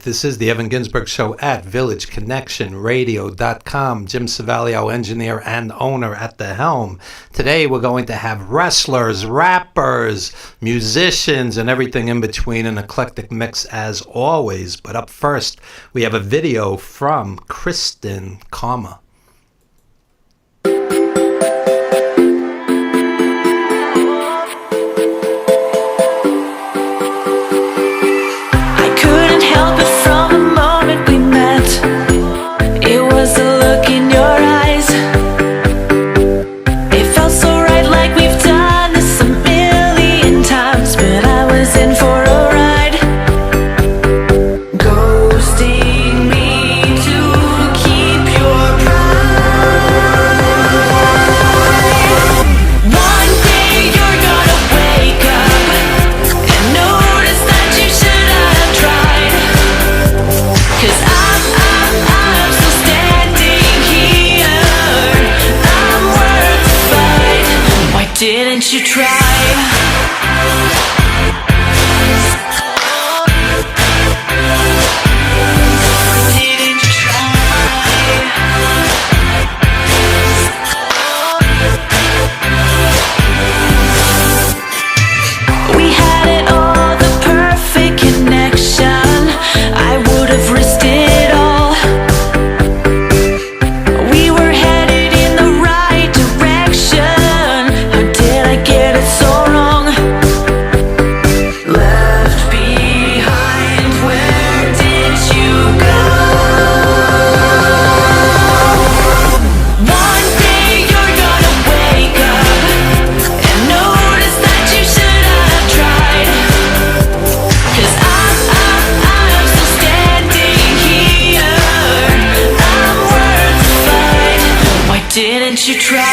This is the Evan Ginsburg Show at villageconnectionradio.com. Jim Savalio, engineer and owner at the helm. Today we're going to have wrestlers, rappers, musicians, and everything in between, an eclectic mix as always. But up first, we have a video from Kristen Karma. Didn't you try? Didn't you try?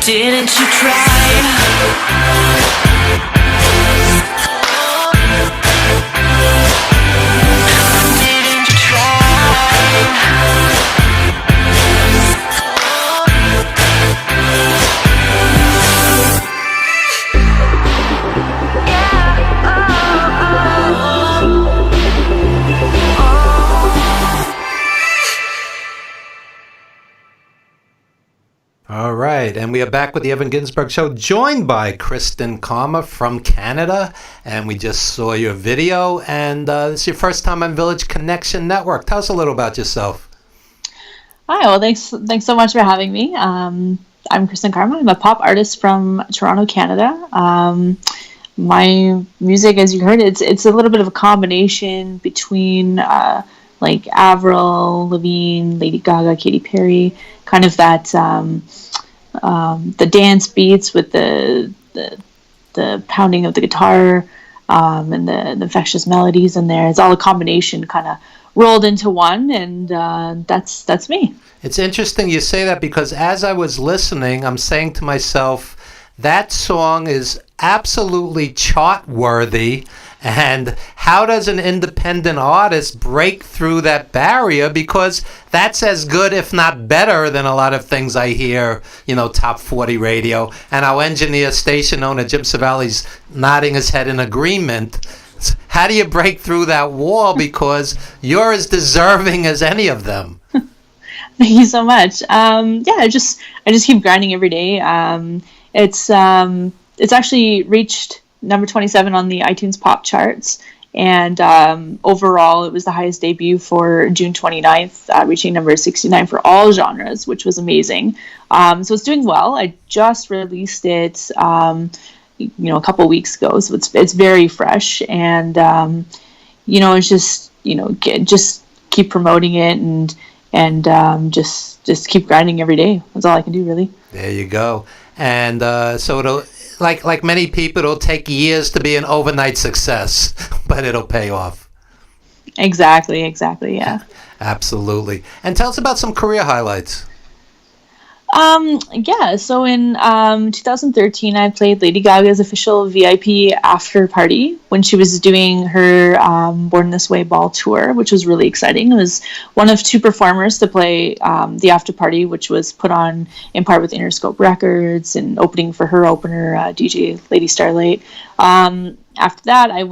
Didn't you try? All right, and we are back with the Evan Ginsburg Show, joined by Kristen Karma from Canada, and we just saw your video, and this is your first time on Village Connection Network. Tell us a little about yourself. Hi, well, thanks so much for having me. I'm Kristen Karma. I'm a pop artist from Toronto, Canada. My music, as you heard, it's a little bit of a combination between like Avril Lavigne, Lady Gaga, Katy Perry, kind of that the dance beats with the pounding of the guitar and the infectious melodies in there. It's all a combination kind of rolled into one, and that's me. It's interesting you say that, because as I was listening, I'm saying to myself, that song is absolutely chart worthy. And how does an independent artist break through that barrier? Because that's as good, if not better, than a lot of things I hear, top 40 radio. And our engineer, station owner, Jim Savali's nodding his head in agreement. How do you break through that wall? Because you're as deserving as any of them. Thank you so much. Yeah, I just keep grinding every day. It's actually reached number 27 on the iTunes pop charts. And overall, it was the highest debut for June 29th, reaching number 69 for all genres, which was amazing. So it's doing well. I just released it, a couple weeks ago, so it's very fresh. And it's just just keep promoting it and just keep grinding every day. That's all I can do, really. There you go. And so it'll. Like many people, it'll take years to be an overnight success, but it'll pay off. Exactly, yeah. Absolutely. And tell us about some career highlights. Yeah, so in 2013, I played Lady Gaga's official VIP after party when she was doing her Born This Way ball tour, which was really exciting. It was one of two performers to play the after party, which was put on in part with Interscope Records and opening for her opener, DJ Lady Starlight. After that, I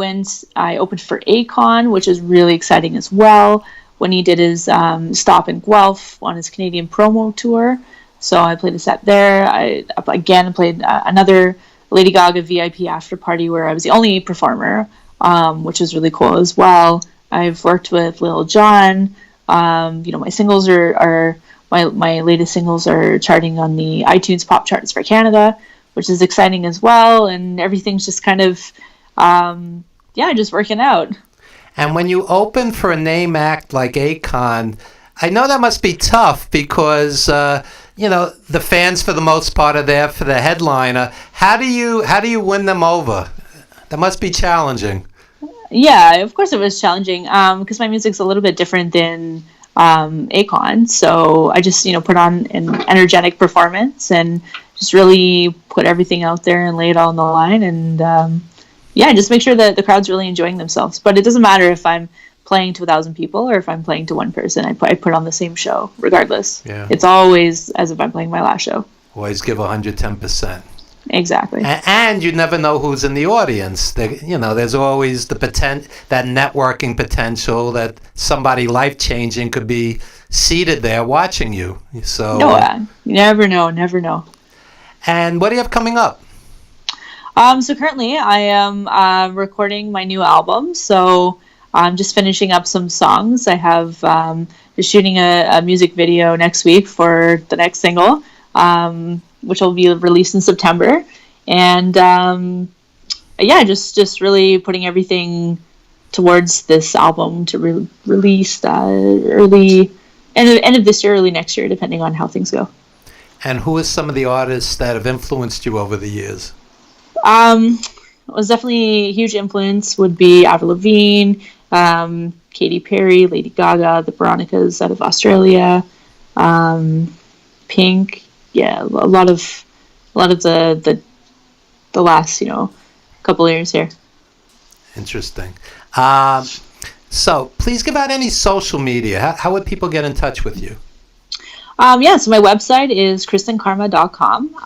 opened for Akon, which is really exciting as well, when he did his stop in Guelph on his Canadian promo tour. So I played a set there. I again played another Lady Gaga VIP after party where I was the only performer, which was really cool as well. I've worked with Lil Jon. My singles are my latest singles are charting on the iTunes pop charts for Canada, which is exciting as well. And everything's just kind of, just working out. And when you open for a name act like Akon, I know that must be tough because the fans for the most part are there for the headliner. How do you win them over? That must be challenging. Yeah, of course it was challenging because my music's a little bit different than Akon. So I just put on an energetic performance and just really put everything out there and lay it all on the line and just make sure that the crowd's really enjoying themselves. But it doesn't matter if I'm playing to 1,000 people or if I'm playing to one person. I put on the same show regardless. Yeah. It's always as if I'm playing my last show. Always give 110%. Exactly. And you never know who's in the audience. There's always that networking potential that somebody life-changing could be seated there watching you. So you never know. And what do you have coming up? So currently I am recording my new album. So I'm just finishing up some songs. I have just shooting a music video next week for the next single, which will be released in September. And just really putting everything towards this album to release early end of this year, early next year, depending on how things go. And who are some of the artists that have influenced you over the years? Was definitely a huge influence would be Avril Lavigne, Katy Perry, Lady Gaga, the Veronicas out of Australia, Pink. Yeah, a lot of the last couple of years here. Interesting. So please give out any social media. How would people get in touch with you? So my website is kristenkarma.com.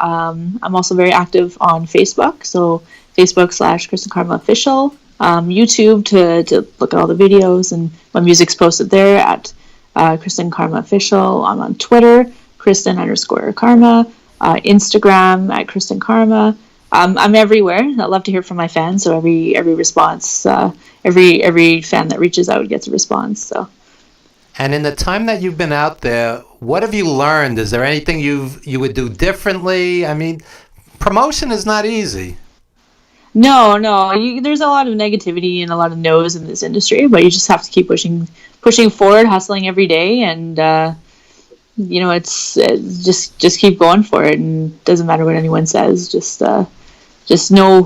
I'm also very active on Facebook, so Facebook.com/KristenKarmaOfficial. YouTube to look at all the videos and my music's posted there at Kristen Karma Official. I'm on Twitter, Kristen_Karma, Instagram at Kristen Karma. I'm everywhere. I love to hear from my fans, so every response, every fan that reaches out gets a response. So. And in the time that you've been out there, what have you learned? Is there anything you would do differently? I mean, promotion is not easy. No. There's a lot of negativity and a lot of no's in this industry, but you just have to keep pushing forward, hustling every day, and it's just keep going for it. And doesn't matter what anyone says. Just know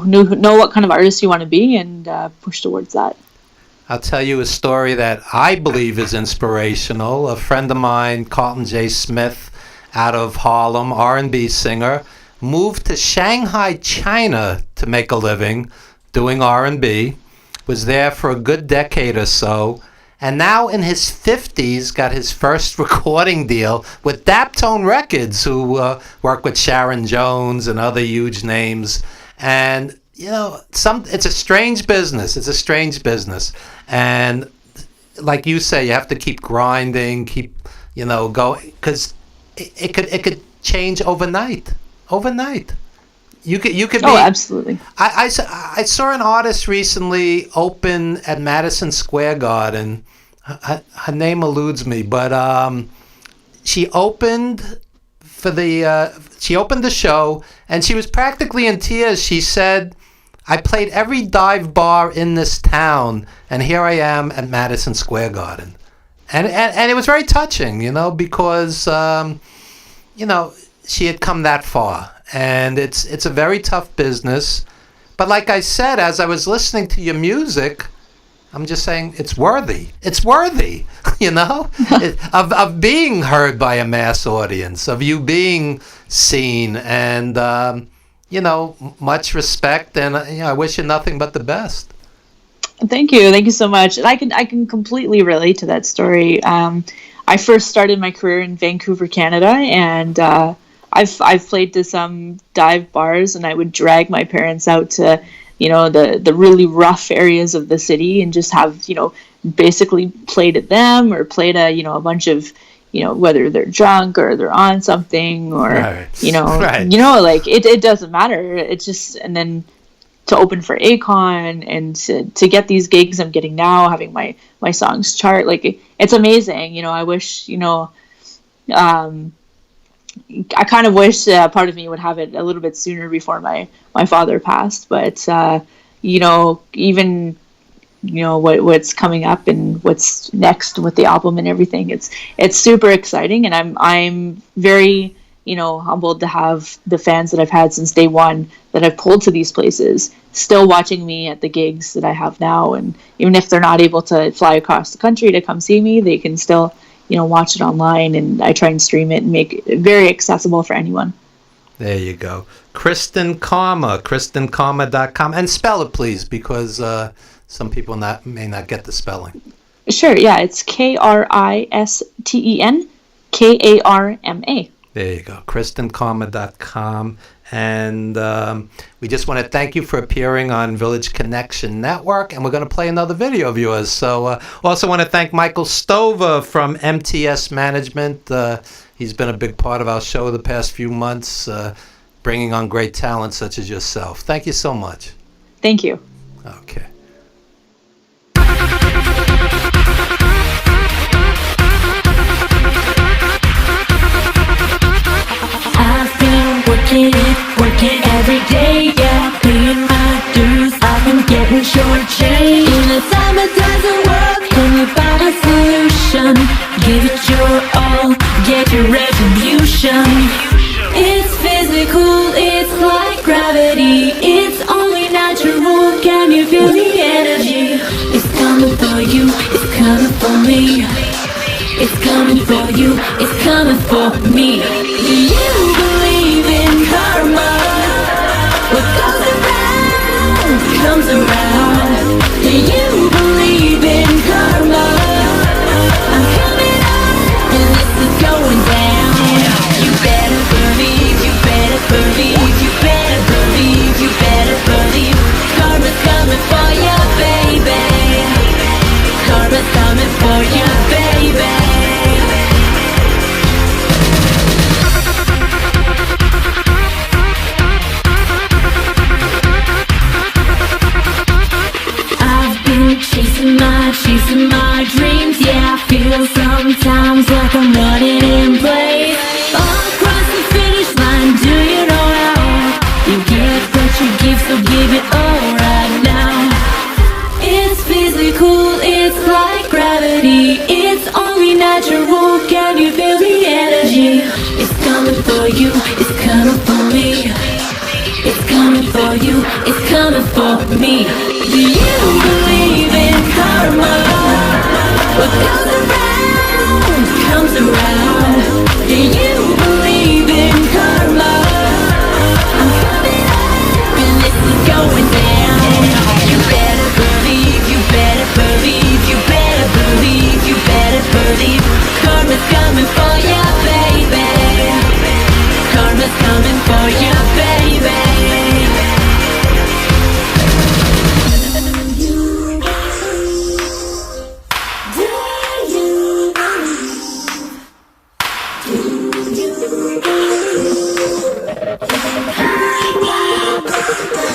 what kind of artist you want to be and push towards that. I'll tell you a story that I believe is inspirational. A friend of mine, Carlton J. Smith, out of Harlem, R&B singer, moved to Shanghai, China to make a living doing R&B, was there for a good decade or so, and now in his 50s got his first recording deal with Daptone Records, who work with Sharon Jones and other huge names. And it's a strange business. It's a strange business, and like you say, you have to keep grinding, keep going, because it could change overnight. Overnight, you could be. Oh, absolutely. I saw an artist recently open at Madison Square Garden. Her name eludes me, but she opened she opened the show, and she was practically in tears. She said, "I played every dive bar in this town, and here I am at Madison Square Garden," and it was very touching, because she had come that far, and it's a very tough business. But like I said, as I was listening to your music, I'm just saying it's worthy. It's worthy, of being heard by a mass audience, of you being seen, and much respect, and I wish you nothing but the best. Thank you so much. And I can completely relate to that story. I first started my career in Vancouver, Canada, and I've played to some dive bars, and I would drag my parents out to the really rough areas of the city, and just have basically played at them, or played a bunch of whether they're drunk or they're on something, or right. Like it doesn't matter. It's just, and then to open for Akon, and to get these gigs I'm getting now, having my songs chart, like it's amazing. I wish I kind of wish part of me would have it a little bit sooner, before my father passed. But even what's coming up and what's next with the album and everything, it's super exciting, and I'm very humbled to have the fans that I've had since day one, that I've pulled to these places, still watching me at the gigs that I have now. And even if they're not able to fly across the country to come see me, they can still watch it online, and I try and stream it and make it very accessible for anyone. There you go. Kristen Karma, KristenKarma.com. And spell it, please, because some people may not get the spelling. Sure, yeah. It's KristenKarma. There you go. KristenKarma.com. And we just want to thank you for appearing on Village Connection Network, and we're going to play another video of yours. So also want to thank Michael Stover from MTS Management. He's been a big part of our show the past few months, bringing on great talent such as yourself. Thank you so much. Thank you. Okay. Working every day, yeah, paying my dues. I've been getting shortchanged. In a time it doesn't work, can you find a solution? Give it your all, get your retribution. It's physical, it's like gravity. It's only natural, can you feel the energy? It's coming for you, it's coming for me. It's coming for you, it's coming for me. Do you believe in karma? What goes around comes around. Do you believe in karma? I'm coming up, and this is going down. You better believe, you better believe, you better believe, you better believe. Karma's coming for you, baby. Karma's coming for you, baby. Chasing my dreams, yeah, I feel sometimes like I'm running in place. Across the finish line, do you know how? You get what you give, so give it all right now. It's physical, it's like gravity. It's only natural, can you feel the energy? It's coming for you, it's coming for me. It's coming for you, it's coming for me. Do you believe in karma? What goes around comes around. Do you believe in karma? I'm coming up, and this is going down. You better believe, you better believe, you better believe, you better believe. Karma's coming for you, baby. Karma's coming for you, baby.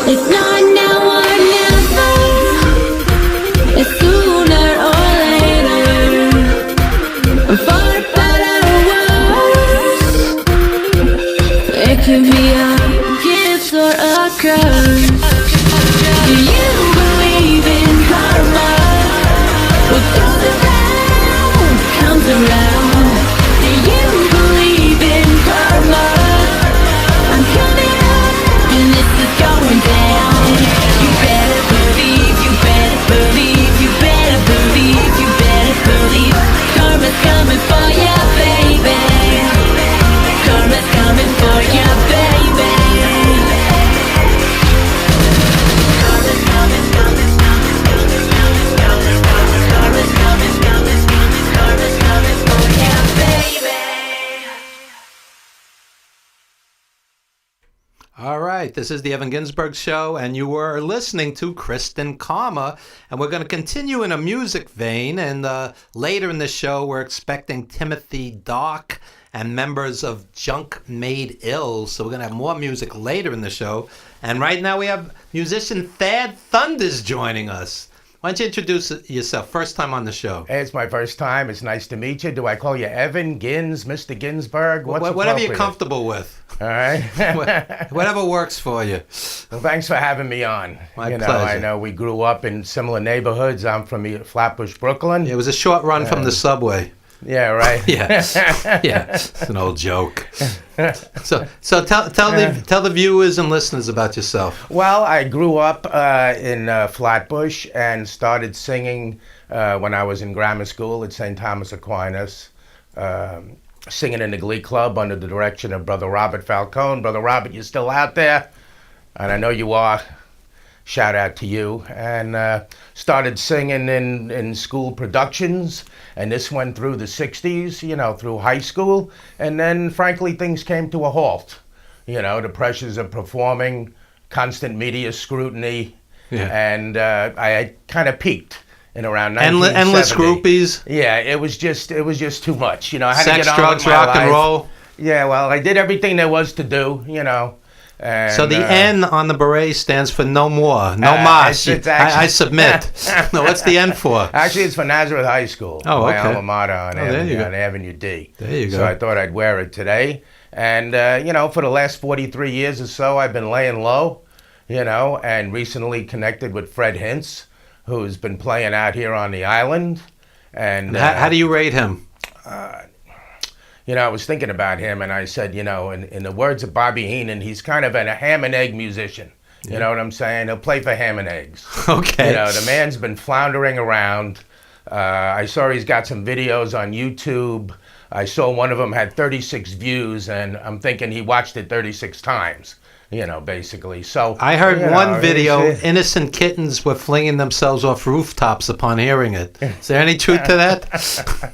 It's not now or never. It's sooner or later. For better or worse, it could be a gift or a curse. Do you believe in karma? What goes around comes around. Do you believe in karma? I'm coming up and this is going down. You better believe, you better believe, you better believe, you better believe. Karma's coming for ya, baby. Karma's coming for ya, baby. Karma's coming, coming, coming, coming, coming, coming. Karma's coming, coming, coming, karma's coming for ya, baby. All right, this is the Evan Ginsburg Show, and you were listening to Kristen Karma, and we're going to continue in a music vein, and later in the show, we're expecting Timothy Dark and members of Junk Made Ill, so we're going to have more music later in the show, and right now we have musician Thad Thunders joining us. Why don't you introduce yourself? First time on the show. Hey, it's my first time. It's nice to meet you. Do I call you Evan, Gins, Mr. Ginsburg? What's Whatever you're appropriate? comfortable with. All right. Whatever works for you. Well, thanks for having me on. My I pleasure. know we grew up in similar neighborhoods. I'm from Flatbush, Brooklyn. It was a short run from the subway. Yeah, right. Yeah, yeah, it's an old joke. So tell the viewers and listeners about yourself. Well, I grew up in Flatbush and started singing when I was in grammar school at St. Thomas Aquinas, singing in the Glee Club under the direction of Brother Robert Falcone. Brother Robert, you're still out there, and I know you are. Shout out to you. And started singing in school productions, and this went through the 60s, through high school. And then, frankly, things came to a halt. The pressures of performing, constant media scrutiny, and I kind of peaked in around 1970. Endless groupies. Yeah, it was just too much. I had Sex, to get on drugs, with my rock and life. roll. Yeah, well, I did everything there was to do, And, So the N on the beret stands for no more, no mas. it's actually- I submit. No, what's the N for? Actually, it's for Nazareth High School, Oh, my okay. alma mater on, there you go. Avenue D. There you go. So I thought I'd wear it today. And, for the last 43 years or so, I've been laying low, and recently connected with Fred Hintz, who's been playing out here on the island. And How do you rate him? I was thinking about him, and I said, in the words of Bobby Heenan, he's kind of a ham and egg musician. You know what I'm saying? He'll play for ham and eggs. Okay. The man's been floundering around. I saw he's got some videos on YouTube. I saw one of them had 36 views, and I'm thinking he watched it 36 times. Basically. So I heard one video, it's- innocent kittens were flinging themselves off rooftops upon hearing it. Is there any truth to that?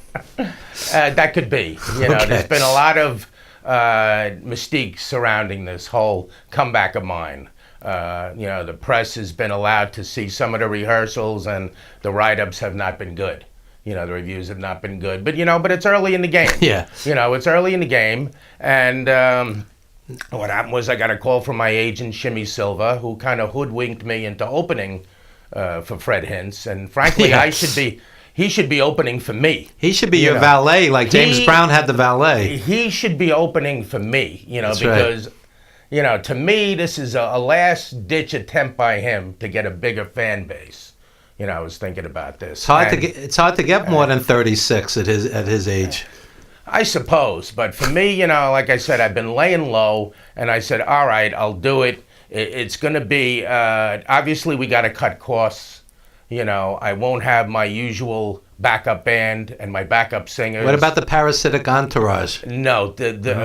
That could be. Okay. There's been a lot of mystique surrounding this whole comeback of mine. The press has been allowed to see some of the rehearsals, and the write-ups have not been good. The reviews have not been good. But it's early in the game. Yeah. It's early in the game, and what happened was I got a call from my agent, Shimmy Silva, who kind of hoodwinked me into opening for Fred Hintz, and frankly, Yeah. he should be opening for me. He should be your valet, like James He- Brown had the valet. He should be opening for me, That's right. because, to me, this is a last-ditch attempt by him to get a bigger fan base. I was thinking about this. It's hard to get more than 36 at his age. I suppose, but for me, like I said, I've been laying low, and I said, all right, I'll do it. It's going to be, obviously we got to cut costs. I won't have my usual backup band and my backup singers. What about the parasitic entourage? No,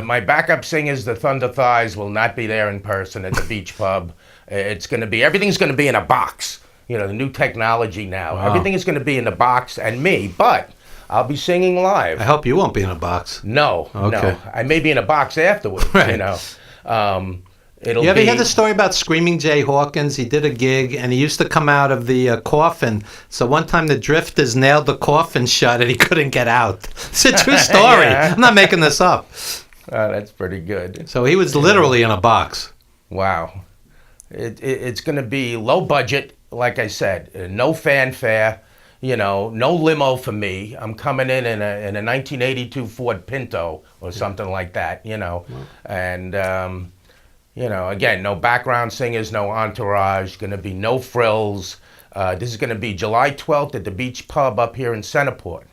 my backup singers, the Thunder Thighs, will not be there in person at the beach pub. Everything's going to be in a box. The new technology now. Wow. Everything is going to be in the box and me, but I'll be singing live. I hope you won't be in a box. No, Okay. no. I may be in a box afterwards, Right. It'll You ever be... hear the story about Screaming Jay Hawkins? He did a gig, and he used to come out of the coffin. So one time the Drifters nailed the coffin shut, and he couldn't get out. It's a true story. Yeah. I'm not making this up. That's pretty good. So he was literally in a box. Wow. It's going to be low budget, like I said, no fanfare, no limo for me. I'm coming in a 1982 Ford Pinto or something like that, and, again, no background singers, no entourage, going to be no frills. This is going to be July 12th at the Beach Pub up here in Centerport.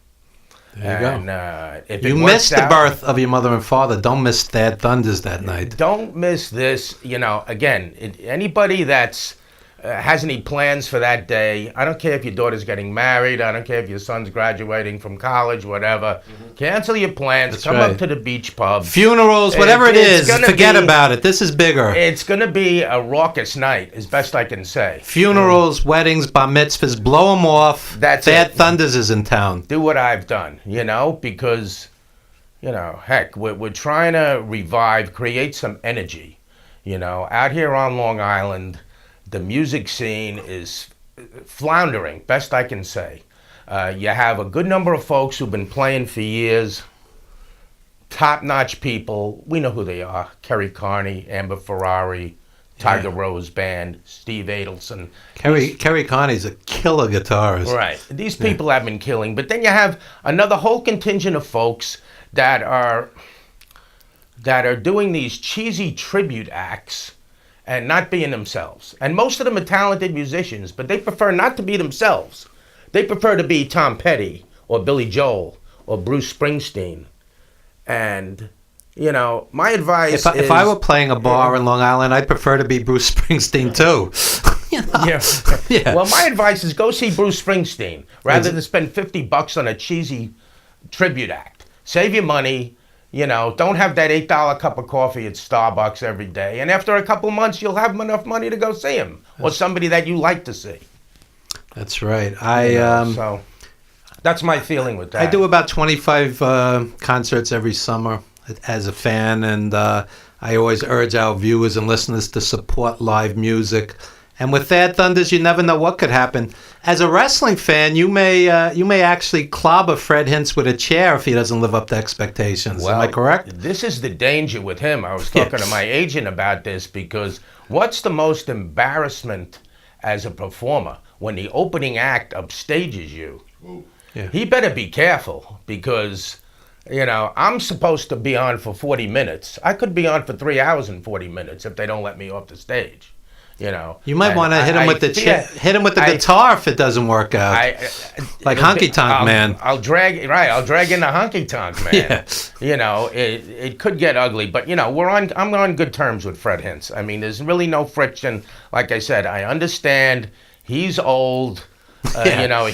There you go. If You missed the birth of your mother and father. Don't miss Thad Thunders that night. Don't miss this. Again, anybody that's has any plans for that day, I don't care if your daughter's getting married, I don't care if your son's graduating from college, whatever. Cancel your plans. That's Come right. up to the beach pub. Funerals, whatever it is, forget about it. This is bigger. It's going to be a raucous night, as best I can say. Funerals, weddings, bar mitzvahs, blow them off. That's Thad it. Thunders is in town. Do what I've done, because, heck, we're trying to revive, create some energy. Out here on Long Island, the music scene is floundering, best I can say. You have a good number of folks who've been playing for years, top-notch people. We know who they are. Kerry Carney, Amber Ferrari, Tiger Rose Band, Steve Adelson. Kerry Carney's a killer guitarist. Right. These people have been killing. But then you have another whole contingent of folks that are doing these cheesy tribute acts and not being themselves. And most of them are talented musicians, but they prefer not to be themselves. They prefer to be Tom Petty or Billy Joel or Bruce Springsteen. And, my advice is... If I were playing a bar in Long Island, I'd prefer to be Bruce Springsteen, too. Yeah. Well, my advice is go see Bruce Springsteen rather than spend $50 on a cheesy tribute act. Save your money. Don't have that $8 cup of coffee at Starbucks every day. And after a couple months, you'll have enough money to go see him or somebody that you like to see. That's right. So that's my feeling with that. I do about 25 concerts every summer as a fan, and I always urge our viewers and listeners to support live music. And with Thad Thunders, you never know what could happen. As a wrestling fan, you may actually clobber Fred Hintz with a chair if he doesn't live up to expectations. Well, am I correct? This is the danger with him. I was talking to my agent about this because what's the most embarrassment as a performer when the opening act upstages you? Yeah. He better be careful because, I'm supposed to be on for 40 minutes. I could be on for 3 hours and 40 minutes if they don't let me off the stage. You might want to hit him with the hit him with the guitar if it doesn't work out. Like Honky Tonk Man. I'll drag in the Honky Tonk Man. Yeah. It could get ugly, but I'm on good terms with Fred Hintz. I mean, there's really no friction. Like I said, I understand he's old.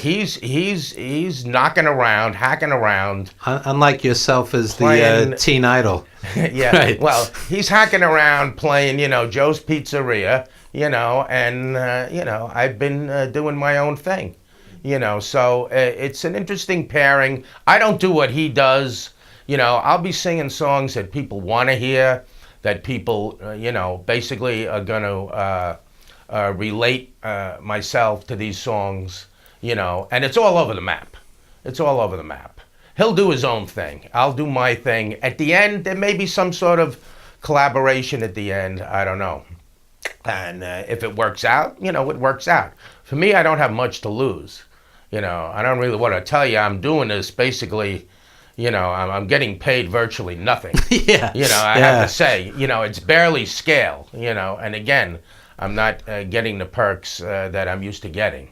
He's knocking around, hacking around. Unlike yourself as the teen idol. Yeah. Right. Well, he's hacking around playing, Joe's Pizzeria. I've been doing my own thing, so it's an interesting pairing. I don't do what he does, I'll be singing songs that people want to hear, that people, basically are going to relate myself to these songs, and it's all over the map. It's all over the map. He'll do his own thing. I'll do my thing. At the end, there may be some sort of collaboration at the end. I don't know. And if it works out, it works out. For me, I don't have much to lose. I don't really want to tell you I'm doing this basically, I'm getting paid virtually nothing. Yeah. I have to say, it's barely scale, and again, I'm not getting the perks that I'm used to getting.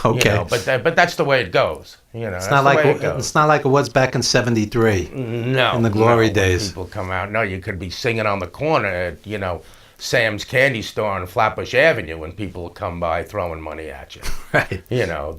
Okay. But that's the way it goes. It's not like it was back in '73. No. In the glory days. People come out. No, you could be singing on the corner at, Sam's Candy Store on Flatbush Avenue when people come by throwing money at you. Right.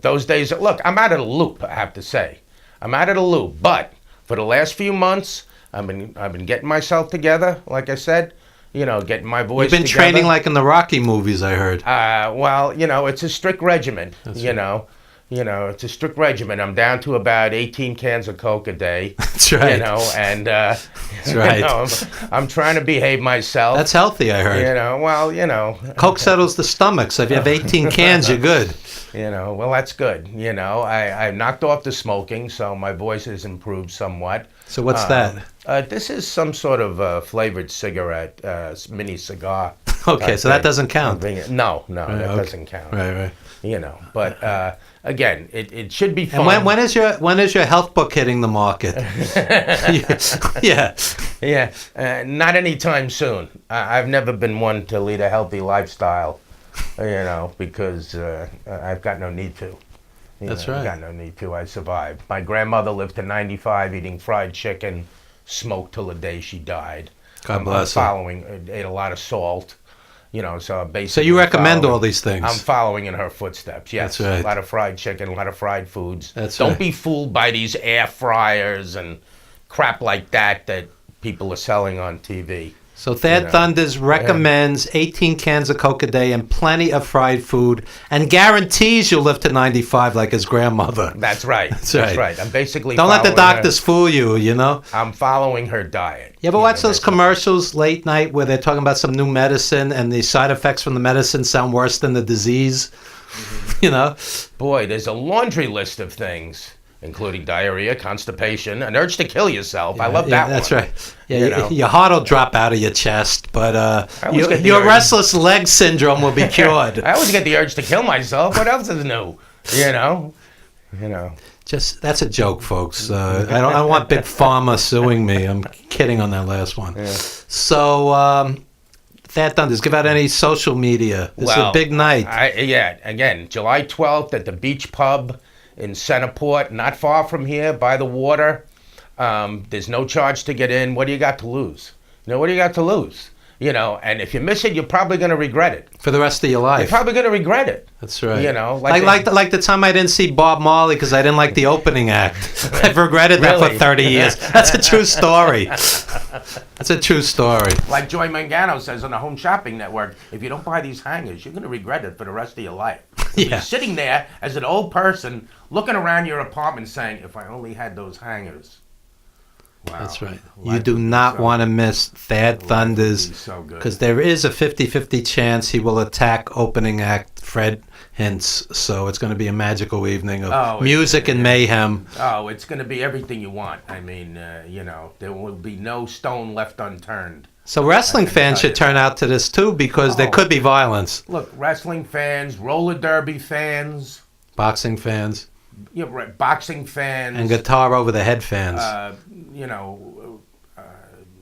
Those days. Look, I'm out of the loop, I have to say. I'm out of the loop. But for the last few months, I've been getting myself together, like I said. Getting my voice together. You've been training like in the Rocky movies, I heard. Well, it's a strict regimen, it's a strict regimen. I'm down to about 18 cans of Coke a day. That's right. And that's right. I'm trying to behave myself. That's healthy, I heard. Coke settles the stomach, so if you have 18 cans, you're good. Well, that's good. I knocked off the smoking, so my voice has improved somewhat. So what's that? This is some sort of flavored cigarette, mini cigar. Okay, so that doesn't count. No, that doesn't count. Right. But again, it should be fun. And when is your health book hitting the market? Yeah. Not anytime soon. I've never been one to lead a healthy lifestyle, because I've got no need to. That's right. I've got no need to. I survived. My grandmother lived to 95, eating fried chicken, smoked till the day she died. God bless her. Ate a lot of salt. So basically. So you recommend all these things? I'm following in her footsteps. Yes, that's right. A lot of fried chicken, a lot of fried foods. Don't be fooled by these air fryers and crap like that people are selling on TV. So Thad Thunders recommends 18 cans of Coke a day and plenty of fried food, and guarantees you'll live to 95 like his grandmother. That's right. That's right. I'm basically don't let the doctors fool you. I'm following her diet. You ever watch those commercials late night where they're talking about some new medicine and the side effects from the medicine sound worse than the disease? Boy, there's a laundry list of things, including diarrhea, constipation, an urge to kill yourself. I love that that's one. Right. Yeah, your heart will drop out of your chest, but your restless leg syndrome will be cured. I always get the urge to kill myself. What else is new? Just that's a joke, folks. I don't want Big Pharma suing me. I'm kidding on that last one. Yeah. So, Thad Thunders, give out any social media. This is a big night. Again, July 12th at the Beach Pub in Centerport, not far from here, by the water. There's no charge to get in. What do you got to lose? What do you got to lose? And if you miss it, you're probably going to regret it. For the rest of your life. You're probably going to regret it. That's right. Like the time I didn't see Bob Marley because I didn't like the opening act. I've regretted that for 30 years. That's a true story. That's a true story. Like Joy Mangano says on the Home Shopping Network, if you don't buy these hangers, you're going to regret it for the rest of your life. You're sitting there as an old person looking around your apartment saying, if I only had those hangers. Wow. That's right. You do not want to miss Thad Thunders because there is a 50-50 chance he will attack opening act Fred Hintz. So it's going to be a magical evening of music and mayhem. Oh, it's going to be everything you want. I mean, there will be no stone left unturned. So wrestling fans should turn out to this too because there could be violence. Look, wrestling fans, roller derby fans. Boxing fans. Boxing fans. And guitar over the head fans.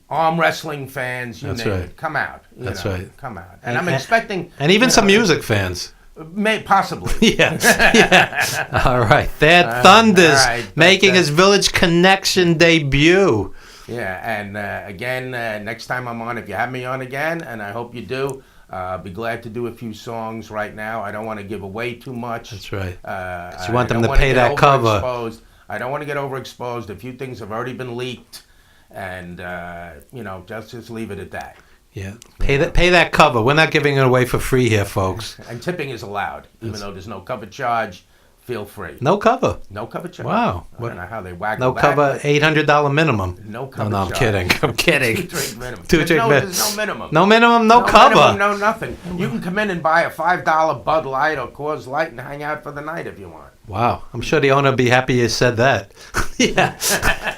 Arm wrestling fans. That's right. It. Come out. That's right. Come out. And I'm expecting. And even some music fans. Possibly. Yeah. All right. Thad Thunders making his Village Connection debut. Yeah. And again, next time I'm on, if you have me on again, and I hope you do, I'll be glad to do a few songs right now. I don't want to give away too much. That's right. You want them to pay that cover. I don't want to get overexposed. A few things have already been leaked, and just leave it at that. Yeah, pay that cover. We're not giving it away for free here, folks. And tipping is allowed, even though there's no cover charge. Feel free. No cover. No cover charge. Wow. I don't know how they whack no that. cover, $800 minimum. No cover No, I'm charge. kidding. I'm kidding. 2 drink minimum. There's no minimum. No minimum, no cover. Minimum, no nothing. You can come in and buy a $5 Bud Light or Coors Light and hang out for the night if you want. Wow. I'm sure the owner will be happy you said that. Yeah.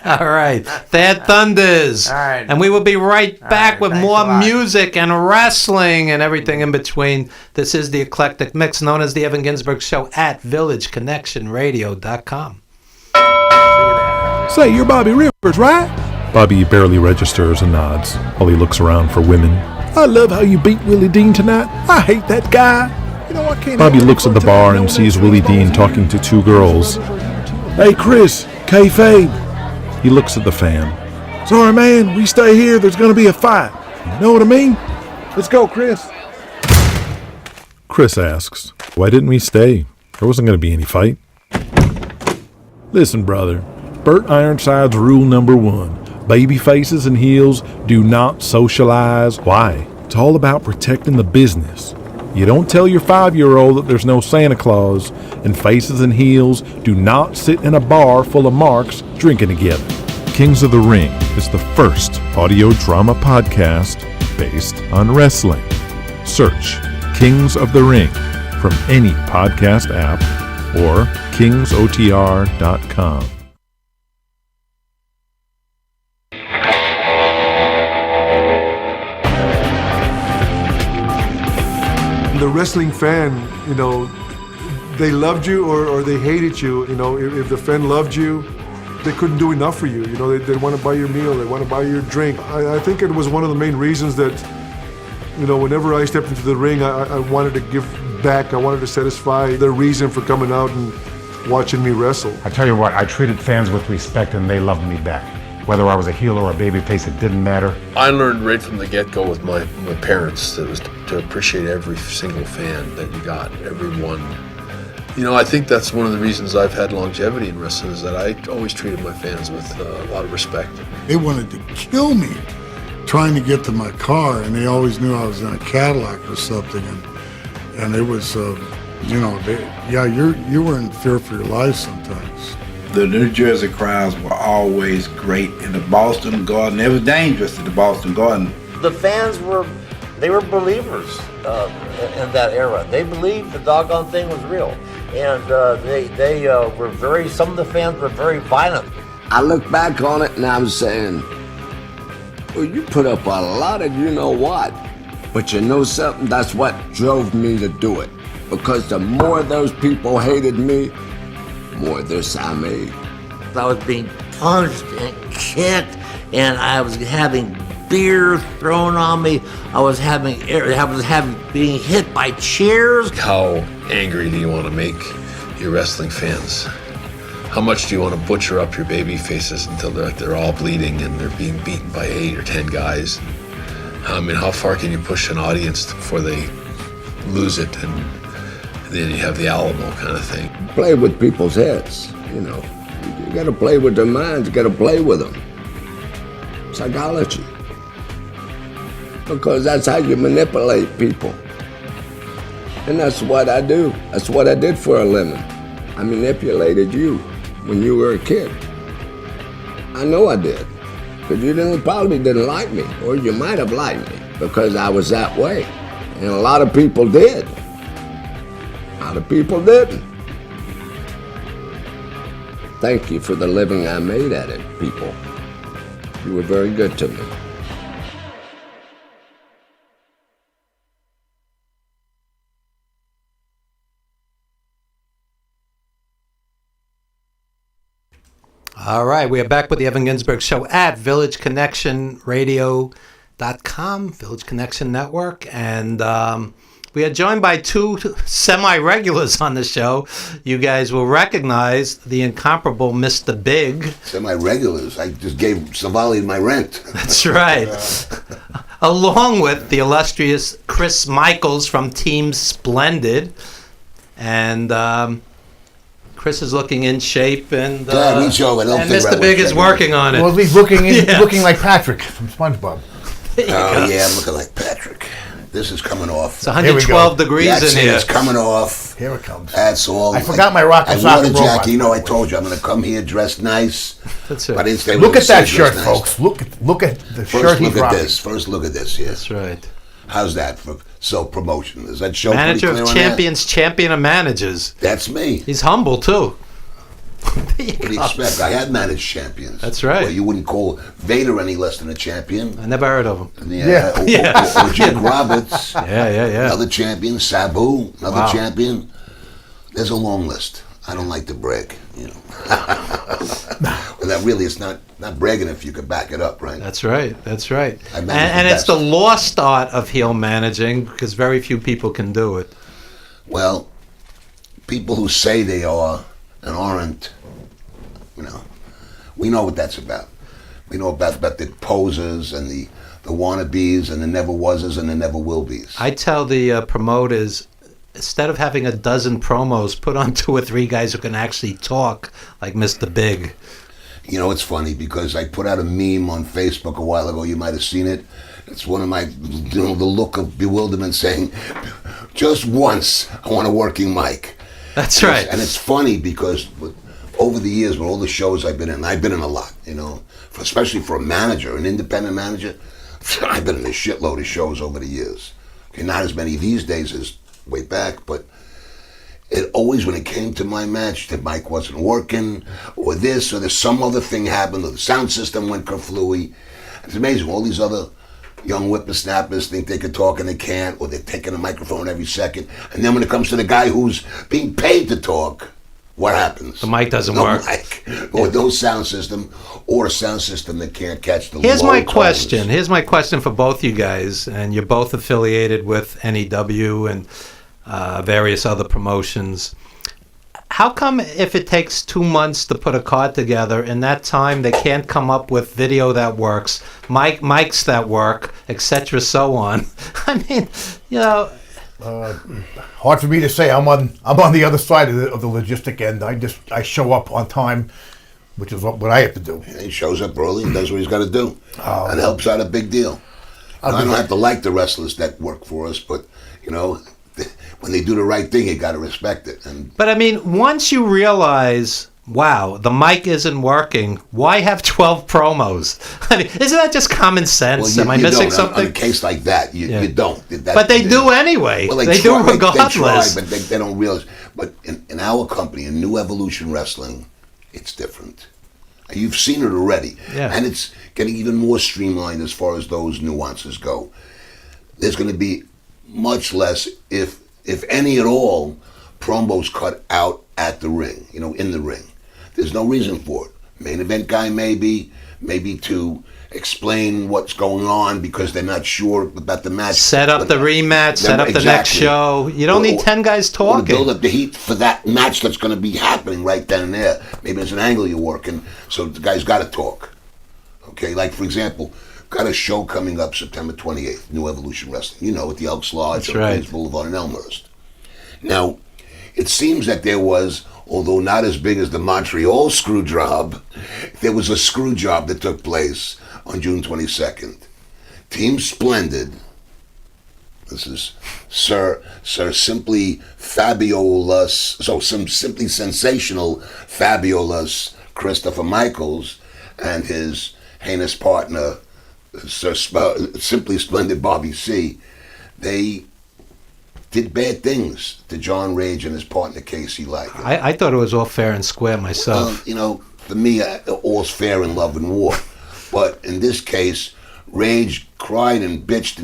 All right. Thad Thunders. All right. And we will be right back with more a music and wrestling and everything in between. This is the Eclectic Mix, known as the Evan Ginsburg Show at VillageConnectionRadio.com. Say, you're Bobby Rivers, right? Bobby barely registers and nods while he looks around for women. I love how you beat Willie Dean tonight. I hate that guy. I can't. Bobby looks at the bar and sees Willie Dean talking to 2 girls. Hey, Chris, kayfabe. He looks at the fan. Sorry, man, we stay here. There's going to be a fight. You know what I mean? Let's go, Chris. Chris asks, why didn't we stay? There wasn't going to be any fight. Listen, brother. Bert Ironside's rule number 1. Baby faces and heels do not socialize. Why? It's all about protecting the business. You don't tell your 5-year-old that there's no Santa Claus, and Faces and Heels do not sit in a bar full of marks drinking together. Kings of the Ring is the first audio drama podcast based on wrestling. Search Kings of the Ring from any podcast app or kingsotr.com. The wrestling fan, they loved you or they hated you. If the fan loved you, they couldn't do enough for you. They want to buy your meal, they want to buy your drink. I think it was one of the main reasons that, whenever I stepped into the ring, I wanted to give back. I wanted to satisfy their reason for coming out and watching me wrestle. I tell you what, I treated fans with respect and they loved me back. Whether I was a heel or a babyface, it didn't matter. I learned right from the get-go with my parents that was to appreciate every single fan that you got, every one. I think that's one of the reasons I've had longevity in wrestling is that I always treated my fans with a lot of respect. They wanted to kill me trying to get to my car, and they always knew I was in a Cadillac or something, and it was, you were in fear for your life sometimes. The New Jersey crowds were always great in the Boston Garden. It was dangerous at the Boston Garden. The fans were believers in that era. They believed the doggone thing was real. And they were some of the fans were very violent. I look back on it and I'm saying, well, you put up a lot of you-know-what. But you know something? That's what drove me to do it. Because the more those people hated me, more this I made. I was being punched and kicked, and I was having beer thrown on me. I was being hit by chairs. How angry do you want to make your wrestling fans? How much do you want to butcher up your baby faces until they're all bleeding and they're being beaten by 8 or 10 guys? I mean, how far can you push an audience before they lose it and then you have the Alamo kind of thing? Play with people's heads, You got to play with their minds. You got to play with them. Psychology. Because that's how you manipulate people. And that's what I do. That's what I did for a living. I manipulated you when you were a kid. I know I did. Because you probably didn't like me. Or you might have liked me because I was that way. And a lot of people did. A lot of people didn't. Thank you for the living I made at it, people. You were very good to me. All right, we are back with the Evan Ginsburg Show at villageconnectionradio.com, Village Connection Network, and we are joined by two semi-regulars on the show. You guys will recognize the incomparable Mr. Big. Semi-regulars? I just gave Savali my rent. That's right. Along with the illustrious Chris Michaels from Team Splendid, and Chris is looking in shape, and Mr. Big is working on it. Well, he's looking like Patrick from SpongeBob. Oh, yeah, I'm looking like Patrick. This is coming off. It's 112 degrees in here. It's coming off. Here it comes. That's all. I forgot my rock and sock jacket. I told you I'm going to come here dressed nice. That's it. But look at that shirt, folks. Look at the shirt he's rocking. First look at this. Yeah. That's right. How's that for self-promotion? Is that show Manager pretty of clear champions, champion of managers. That's me. He's humble, too. What do you expect? I had managed champions. That's right. Well, you wouldn't call Vader any less than a champion. I never heard of him. Yeah. Or Jake Roberts. Yeah. Another champion. Sabu. Another champion. There's a long list. I don't like to brag, But that really is not bragging if you could back it up, right? That's right. And it's the lost art of heel managing because very few people can do it. Well, people who say they are and aren't, we know what that's about. We know about the posers and the wannabes and the never was's and the never will be's. I tell the promoters, instead of having a dozen promos, put on 2 or 3 guys who can actually talk like Mr. Big. It's funny because I put out a meme on Facebook a while ago. You might have seen it. It's one of my, the look of bewilderment saying, just once I want a working mic. That's right. And it's funny because over the years, with all the shows I've been in a lot, especially for a manager, an independent manager, I've been in a shitload of shows over the years. Okay, not as many these days as way back, but it always, when it came to my match, the mic wasn't working, or there's some other thing happened, or the sound system went kerflooey. It's amazing, all these other young whippersnappers think they can talk and they can't, or they're taking a microphone every second. And then when it comes to the guy who's being paid to talk, what happens? The mic doesn't no work. Mic. Or no sound system, or a sound system that can't catch the Here's low my tones. question. Here's my question for both you guys, and you're both affiliated with NEW and various other promotions. How come if it takes 2 months to put a card together, in that time they can't come up with video that works, mics that work, etc., so on? I mean, you know. Hard for me to say. I'm on the other side of the logistic end. I show up on time, which is what I have to do. He shows up early and does what he's got to do, and helps out a big deal. I don't have to like the wrestlers that work for us, but you know, when they do the right thing, you got to respect it. But I mean, once you realize, wow, the mic isn't working, why have 12 promos? I mean, isn't that just common sense? Am I missing something? On a case like that, you don't. But they do anyway. Well, they do regardless. They try, but they don't realize. But in our company, in New Evolution Wrestling, it's different. You've seen it already. Yeah. And it's getting even more streamlined as far as those nuances go. There's going to be much less, if any at all, promos cut out at the ring, in the ring. There's no reason for it. Main event guy maybe to explain what's going on because they're not sure about the match. Set up the rematch, set up the next show. You don't need 10 guys talking. Or build up the heat for that match that's going to be happening right then and there. Maybe there's an angle you're working, so the guy's got to talk. Okay, like for example, got a show coming up September 28th, New Evolution Wrestling, at the Elks Lodge on Queens Boulevard in Elmhurst. Now, it seems that there was, although not as big as the Montreal screw job, there was a screw job that took place on June 22nd. Team Splendid, this is Sir Simply Fabulous, Simply Sensational Fabulous Christopher Michaels and his heinous partner, Sir Simply Splendid Bobby C. They did bad things to John Rage and his partner Casey Liken. I thought it was all fair and square myself. For me, all's fair in love and war. But in this case, Rage cried and bitched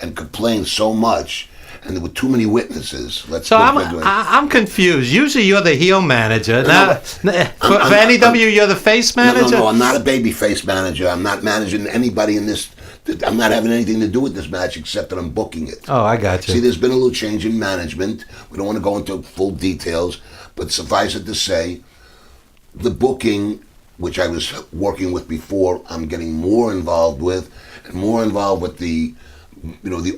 and complained so much, and there were too many witnesses. I'm confused. Usually you're the heel manager. For NEW, you're the face manager? No, I'm not a baby face manager. I'm not managing anybody in this. I'm not having anything to do with this match except that I'm booking it. Oh, I got you. See, there's been a little change in management. We don't want to go into full details, but suffice it to say, the booking, which I was working with before, I'm getting more involved with, and more involved with the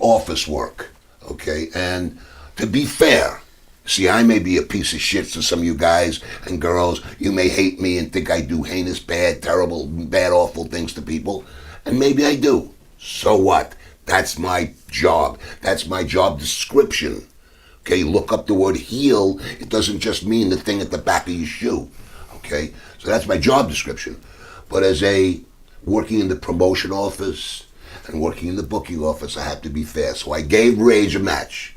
office work. Okay, and to be fair, see, I may be a piece of shit to some of you guys and girls. You may hate me and think I do heinous, bad, terrible, bad, awful things to people, and maybe I do. So what? That's my job. That's my job description. Okay, look up the word heel. It doesn't just mean the thing at the back of your shoe. Okay, so that's my job description. But as working in the promotion office and working in the booking office, I have to be fair. So I gave Rage a match.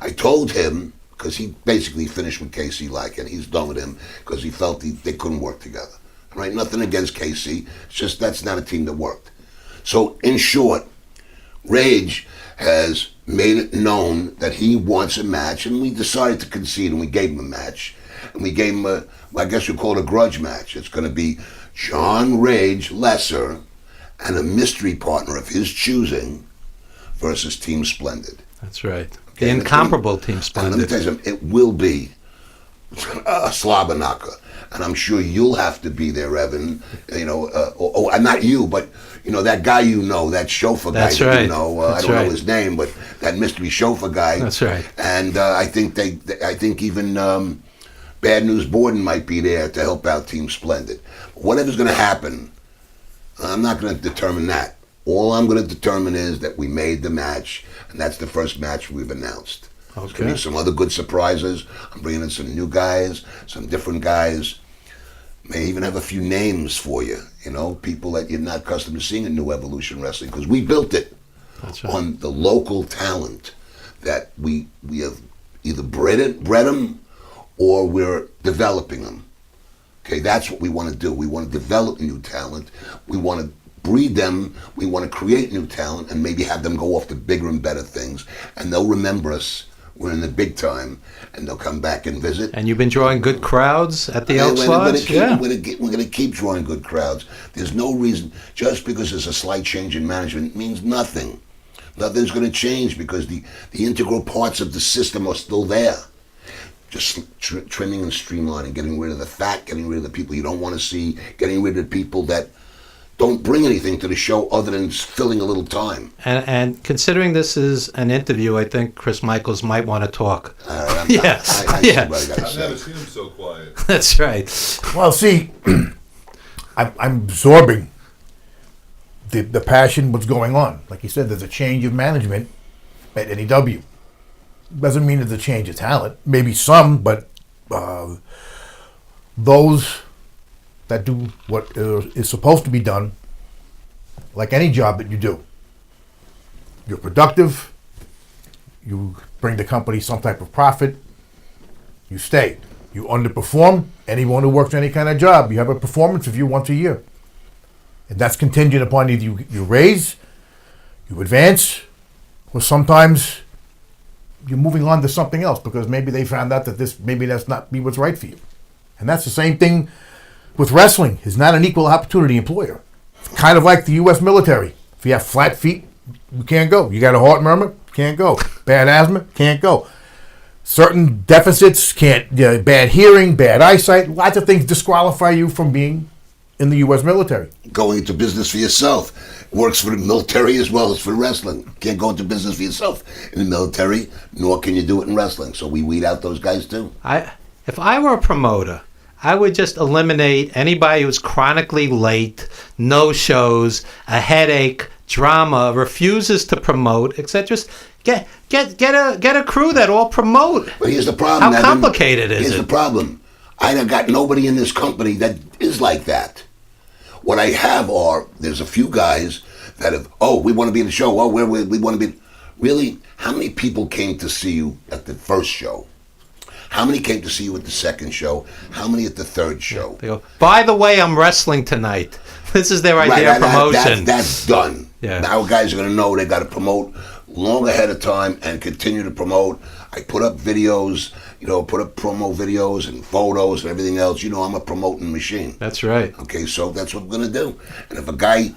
I told him, because he basically finished with Casey Liken, he's done with him because he felt they couldn't work together. Right? Nothing against Casey. It's just that's not a team that worked. So in short, Rage has made it known that he wants a match, and we decided to concede, and we gave him a match. And we gave him I guess you call it a grudge match. It's going to be John Rage Lesser and a mystery partner of his choosing versus Team Splendid. That's right. The incomparable Team Splendid. And let me tell you something, it will be a slobber knocker. And I'm sure you'll have to be there, Evan. Not you, but that guy that chauffeur guy. That's right. I don't know his name, but that mystery chauffeur guy. That's right. And I think even Bad News Borden might be there to help out Team Splendid. Whatever's going to happen, I'm not going to determine that. All I'm going to determine is that we made the match, and that's the first match we've announced. Okay. There's going to be some other good surprises. I'm bringing in some new guys, some different guys. May even have a few names for you, people that you're not accustomed to seeing in New Evolution Wrestling, because we built it on the local talent that we have either bred them or we're developing them. Okay, that's what we want to do. We want to develop new talent. We want to breed them. We want to create new talent and maybe have them go off to bigger and better things. And they'll remember us. We're in the big time, and they'll come back and visit. And you've been drawing good crowds at the Elks Lodge? We're going to keep drawing good crowds. There's no reason, just because there's a slight change in management means nothing. Nothing's going to change because the integral parts of the system are still there. Just trimming and streamlining, getting rid of the fat, getting rid of the people you don't want to see, getting rid of people that don't bring anything to the show other than filling a little time. And considering this is an interview, I think Chris Michaels might want to talk. I I've never seen him so quiet. That's right. Well, see, I'm absorbing the passion, what's going on. Like you said, there's a change of management at NEW. Doesn't mean there's a change of talent. Maybe some, but those that do what is supposed to be done, like any job that you do. You're productive, you bring the company some type of profit, you stay. You underperform, anyone who works any kind of job, you have a performance review once a year. And that's contingent upon either you raise, you advance, or sometimes you're moving on to something else because maybe they found out that that's not be what's right for you. And that's the same thing with wrestling. It's not an equal opportunity employer. It's kind of like the U.S. military. If you have flat feet, you can't go. You got a heart murmur, can't go. Bad asthma, can't go. Certain deficits, bad hearing, bad eyesight, lots of things disqualify you from being in the U.S. military. Going into business for yourself works for the military as well as for wrestling. Can't go into business for yourself in the military, nor can you do it in wrestling. So we weed out those guys too. If I were a promoter, I would just eliminate anybody who's chronically late, no shows, a headache, drama, refuses to promote, etc. Just get a crew that all promote. But here's the problem. How complicated is it? Here's the problem. I got nobody in this company that is like that. What I have there's a few guys that have, we want to be in the show. We want to be. Really, how many people came to see you at the first show? How many came to see you at the second show? How many at the third show? They go, by the way, I'm wrestling tonight. This is their idea of promotion. That's done. Yeah. Now guys are going to know they got to promote long ahead of time and continue to promote. I put up videos, put up promo videos and photos and everything else. I'm a promoting machine. That's right. Okay, so that's what we're going to do. And if a guy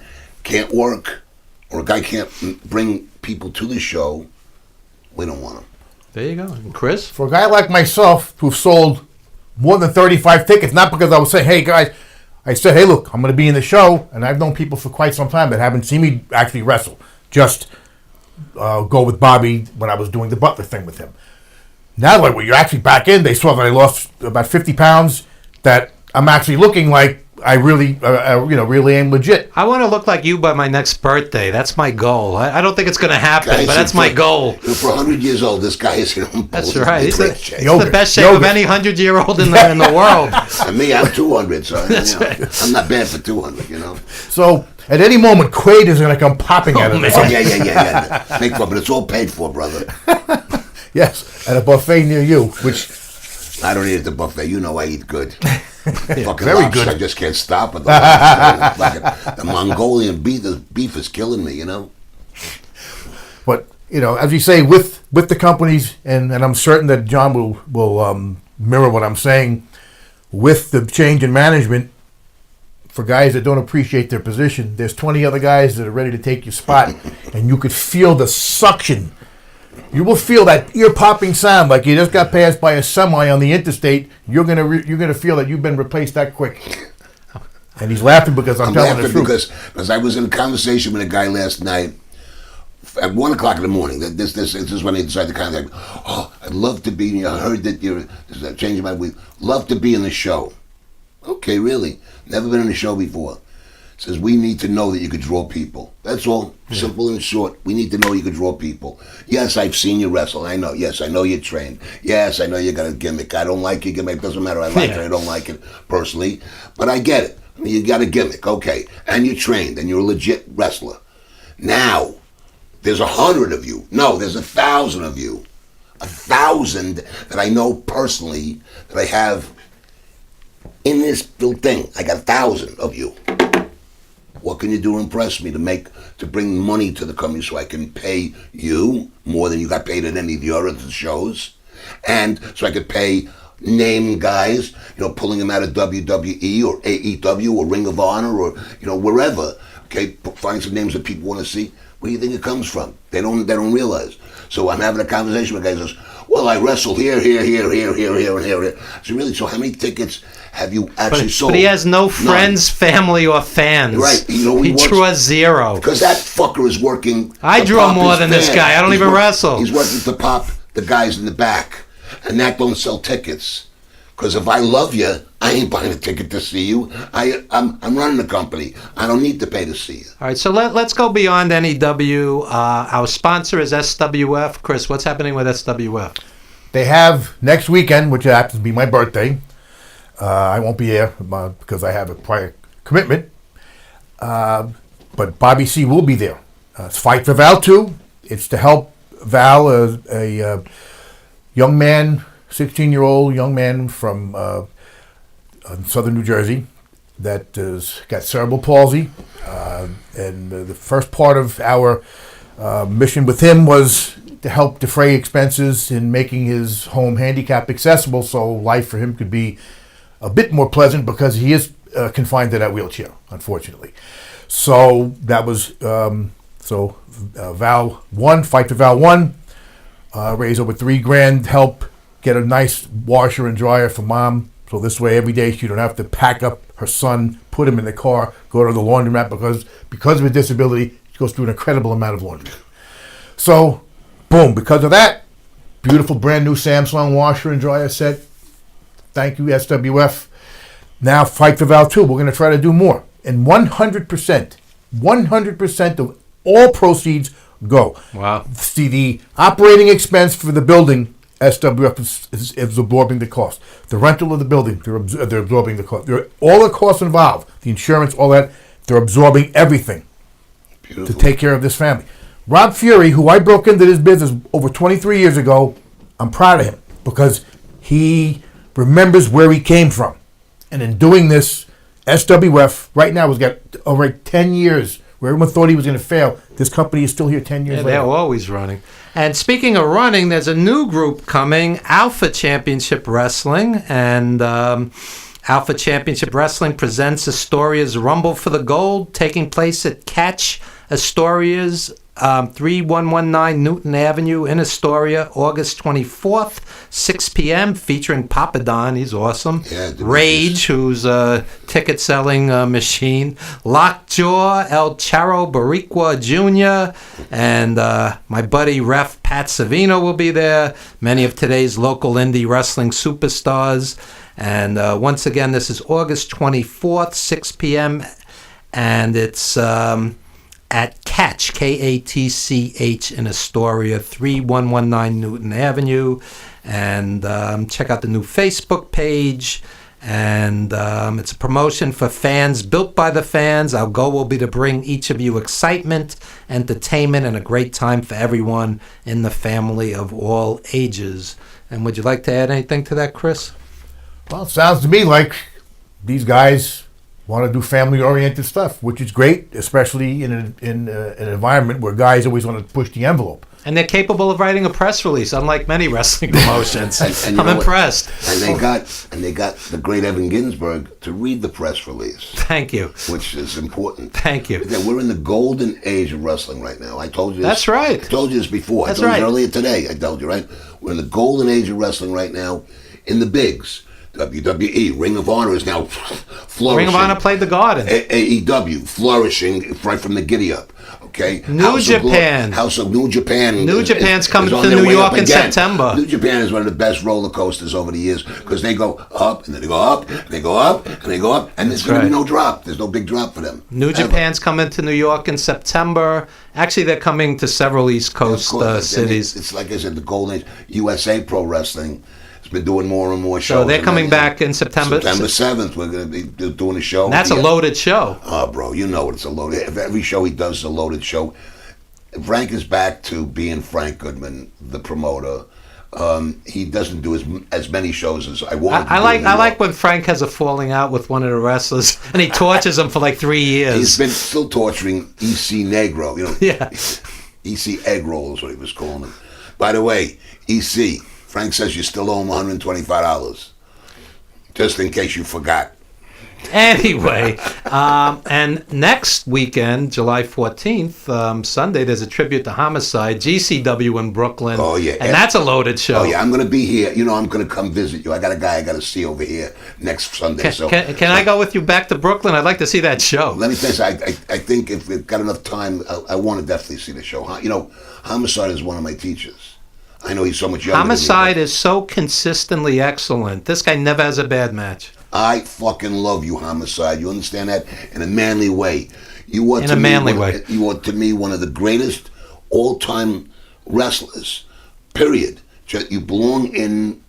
can't work or a guy can't bring people to the show, we don't want him. There you go. And Chris? For a guy like myself who've sold more than 35 tickets, not because I was saying, hey guys, I said, hey look, I'm going to be in the show, and I've known people for quite some time that haven't seen me actually wrestle. Just go with Bobby when I was doing the Butler thing with him. Now when you're actually back in, they saw that I lost about 50 pounds, that I'm actually looking like I really, really am legit. I want to look like you by my next birthday. That's my goal. I don't think it's going to happen, but that's my goal. For 100 years old, this guy is That's right. He's the best shape of any 100-year-old in the world. And me, I'm 200, so right. I'm not bad for 200, So at any moment, Quaid is going to come popping out of this. Yeah. Make fun, but it's all paid for, brother. Yes, at a buffet near you, which... I don't eat at the buffet. I eat good. Fucking very lobster, good. I just can't stop at the lobster. The Mongolian beef is killing me, But, as you say, with the companies, and I'm certain that John will mirror what I'm saying, with the change in management, for guys that don't appreciate their position, there's 20 other guys that are ready to take your spot, and you could feel the suction. You will feel that ear-popping sound like you just got passed by a semi on the interstate. You're gonna feel that you've been replaced that quick. And he's laughing because I'm telling the truth. Because I was in a conversation with a guy last night at 1 o'clock in the morning. This is when he decided to contact me. I'd love to be. I heard that you're changing my week. Love to be in the show. Okay, really? Never been in a show before. Says we need to know that you could draw people. That's all. Yeah. Simple and short. We need to know you could draw people. Yes, I've seen you wrestle. I know. Yes, I know you're trained. Yes, I know you got a gimmick. I don't like your gimmick. Doesn't matter. I like it. I don't like it personally. But I get it. I mean, you got a gimmick. Okay. And you're trained. And you're a legit wrestler. Now, there's 100 of you. No, there's 1,000 of you. 1,000 that I know personally that I have in this little thing. I got 1,000 of you. What can you do to impress me to bring money to the company so I can pay you more than you got paid at any of the other shows, and so I could pay name guys, pulling them out of WWE or AEW or Ring of Honor or wherever. Okay, find some names that people want to see. Where do you think it comes from? They don't realize. So I'm having a conversation with a guy who says, well, I wrestled here, and here. So really, so how many tickets have you actually sold? But he has no friends, family, or fans. Right. He draws zero. Because that fucker is working. I draw more than this guy. I don't even wrestle. He's working to pop the guys in the back. And that don't sell tickets. Because if I love you, I ain't buying a ticket to see you. I'm running the company. I don't need to pay to see you. All right, so let's go beyond NEW. Our sponsor is SWF. Chris, what's happening with SWF? They have next weekend, which happens to be my birthday. I won't be there because I have a prior commitment. But Bobby C will be there. It's Fight for Val 2. It's to help Val, a young man, 16-year-old young man from southern New Jersey that has got cerebral palsy. And the first part of our mission with him was to help defray expenses in making his home handicap accessible so life for him could be a bit more pleasant because he is confined to that wheelchair, unfortunately. So that was, Val 1, Fight for Val 1, raise over $3,000, help get a nice washer and dryer for mom. So this way, every day she don't have to pack up her son, put him in the car, go to the laundromat because of his disability, she goes through an incredible amount of laundry. So, boom, because of that, beautiful brand new Samsung washer and dryer set. Thank you, SWF. Now, Fight for Val 2, we're going to try to do more. And 100% of all proceeds go. Wow. See, the operating expense for the building, SWF is absorbing the cost. The rental of the building, they're absorbing the cost. All the costs involved, the insurance, all that, they're absorbing everything. Beautiful. To take care of this family. Rob Fury, who I broke into this business over 23 years ago, I'm proud of him because he remembers where he came from. And in doing this, SWF right now has got over 10 years where everyone thought he was going to fail. This company is still here 10 years later. They're always running. And speaking of running, there's a new group coming, Alpha Championship Wrestling. And Alpha Championship Wrestling presents Astoria's Rumble for the Gold, taking place at Catch Astoria's 3119 Newton Avenue in Astoria, August 24th, 6 p.m., featuring Papa Don. He's awesome. Yeah, Rage, who's a ticket-selling machine. Lockjaw, El Charro Barriqua Jr., and my buddy Ref Pat Savino will be there. Many of today's local indie wrestling superstars. And once again, this is August 24th, 6 p.m., and it's at Catch, K-A-T-C-H, in Astoria, 3119 Newton Avenue. And check out the new Facebook page. And it's a promotion for fans, built by the fans. Our goal will be to bring each of you excitement, entertainment, and a great time for everyone in the family of all ages. And would you like to add anything to that, Chris? Well, it sounds to me like these guys want to do family-oriented stuff, which is great, especially in an environment where guys always want to push the envelope. And they're capable of writing a press release, unlike many wrestling promotions. and I'm impressed. And they got the great Evan Ginsburg to read the press release. Thank you. Which is important. Thank you. We're in the golden age of wrestling right now. I told you this. That's right. I told you this before. That's I told right. you earlier today. I told you, right? We're in the golden age of wrestling right now in the bigs. WWE, Ring of Honor is now flourishing. Ring of Honor played the Garden. AEW, flourishing right from the giddy up. Okay. New Japan. House of New Japan. New Japan's coming to New York in September. New Japan is one of the best roller coasters over the years because they go up and then they go up and they go up and they go up and there's going to be no drop. There's no big drop for them. New Japan's coming to New York in September. Actually, they're coming to several East Coast cities. It's like I said, the golden age. USA Pro Wrestling has been doing more and more shows. So they're coming back in September. September 7th, we're going to be doing a show. And that's a loaded show. Oh, bro, you know it's a loaded. Every show he does is a loaded show. Frank is back to being Frank Goodman, the promoter. He doesn't do as many shows as I want. I like when Frank has a falling out with one of the wrestlers, and he tortures him for like 3 years. He's been still torturing EC Negro. Yeah. EC Egg Roll is what he was calling him. By the way, EC, Frank says you still owe him $125, just in case you forgot. Anyway, and next weekend, July 14th, Sunday, there's a tribute to Homicide, GCW in Brooklyn. Oh, yeah. And that's a loaded show. Oh, yeah, I'm going to be here. I'm going to come visit you. I got a guy I got to see over here next Sunday. Can I go with you back to Brooklyn? I'd like to see that show. Let me tell you, I think if we've got enough time, I want to definitely see the show. Homicide is one of my teachers. I know he's so much younger Homicide than me, is so consistently excellent. This guy never has a bad match. I fucking love you, Homicide. You understand that? In a manly way. You are to me one of the greatest all-time wrestlers. Period. You belong in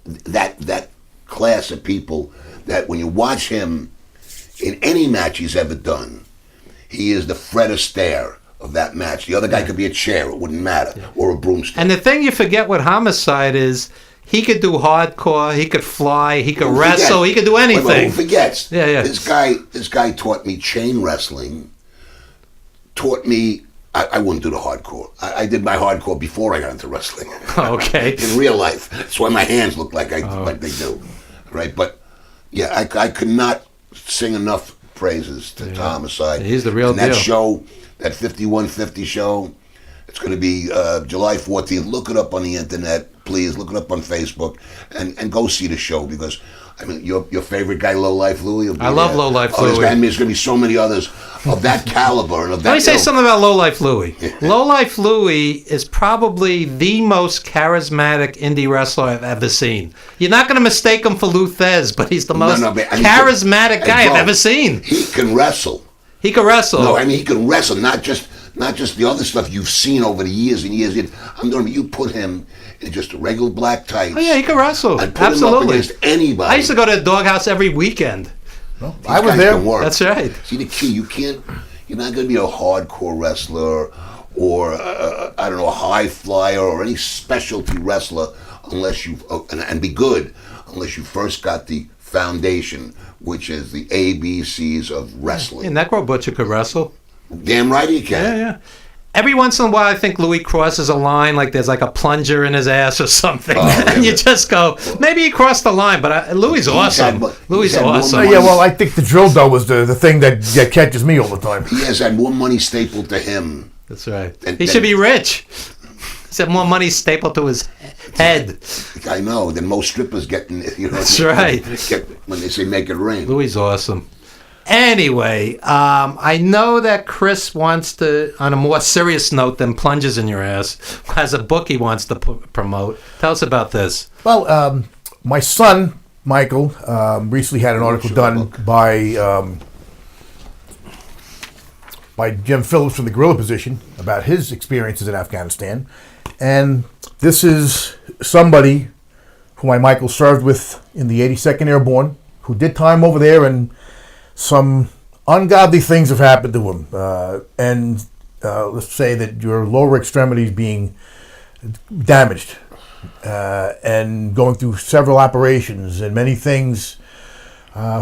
that class of people that when you watch him in any match he's ever done, he is the Fred Astaire of that match. The other guy could be a chair, it wouldn't matter, or a broomstick. And the thing you forget with Homicide is he could do hardcore, he could fly, he could wrestle, he could do anything. Wait, who forgets? Yeah. This guy taught me chain wrestling, taught me, I wouldn't do the hardcore. I did my hardcore before I got into wrestling. Okay. In real life. That's why my hands look like they do. Right? But, yeah, I could not sing enough praises to Homicide. He's the real and that deal. show, that 5150 show, it's going to be July 14th. Look it up on the internet. Please look it up on Facebook and go see the show because, I mean, your favorite guy, Low Life Louie. I love Low Life Louie. There's going to be so many others of that caliber and of that. Let me say something about Low Life Louie. Low Life Louie is probably the most charismatic indie wrestler I've ever seen. You're not going to mistake him for Lou Thez, but he's the most charismatic guy I've ever seen. He can wrestle. He can wrestle. No, I mean he can wrestle, not just the other stuff you've seen over the years and years. You put him in just a regular black tights. Oh yeah, he can wrestle. And put Absolutely. him up against anybody. I used to go to the doghouse every weekend. Well, I was there. That's right. See, the key, you're not going to be a hardcore wrestler or I don't know, a high flyer or any specialty wrestler unless you and be good unless you first got the foundation, which is the ABCs of wrestling. Yeah, Necro Butcher could wrestle. Damn right he can. Yeah. Every once in a while, I think Louis crosses a line, like there's like a plunger in his ass or something, and you just go, maybe he crossed the line. But Louis awesome. Louis awesome. Yeah, well, I think the drill dough was the thing that catches me all the time. He has had more money stapled to him. That's right. He should be rich. He's had more money stapled to his head. I know. Than most strippers getting. That's right. When they say make it rain. Louis awesome. Anyway, I know that Chris wants to, on a more serious note than plunges in your ass, has a book he wants to promote. Tell us about this. Well, my son, Michael, recently had an article done by Jim Phillips from the Gorilla Position about his experiences in Afghanistan. And this is somebody who Michael served with in the 82nd Airborne, who did time over there, and some ungodly things have happened to him. And let's say that your lower extremities being damaged and going through several operations and many things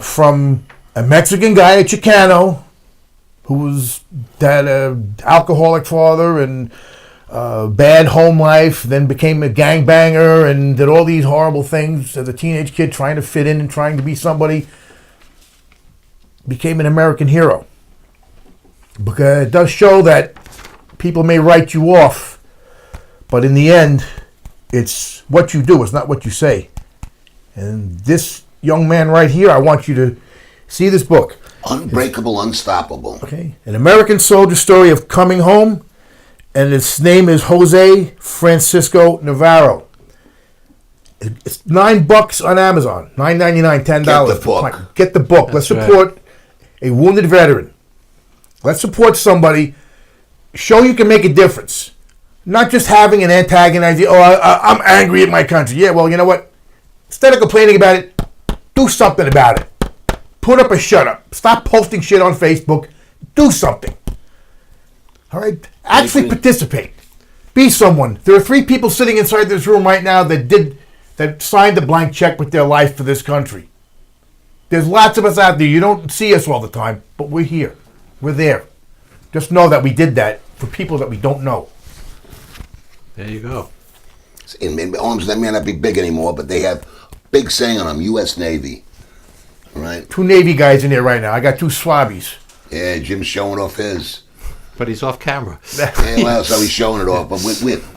from a Mexican guy at Chicano who had an alcoholic father and bad home life, then became a gangbanger and did all these horrible things as a teenage kid trying to fit in and trying to be somebody, became an American hero. Because it does show that people may write you off, but in the end, it's what you do, it's not what you say. And this young man right here, I want you to see this book. Unbreakable, Unstoppable. Okay. An American soldier story of coming home, and its name is Jose Francisco Navarro. It's $9 on Amazon. $9.99, $10. Get the book. Get the book. Let's support a wounded veteran. Let's support somebody. Show you can make a difference. Not just having an antagonizing, I'm angry at my country. Yeah, well, you know what? Instead of complaining about it, do something about it. Put up a shut up. Stop posting shit on Facebook. Do something. All right? Actually participate. Be someone. There are 3 people sitting inside this room right now that signed a blank check with their life for this country. There's lots of us out there. You don't see us all the time, but we're here. We're there. Just know that we did that for people that we don't know. There you go. Arms, that may not be big anymore, but they have big saying on them, U.S. Navy. All right? 2 Navy guys in there right now. I got 2 swabbies. Yeah, Jim's showing off his. But he's off camera. Yeah, well, so he's showing it off, but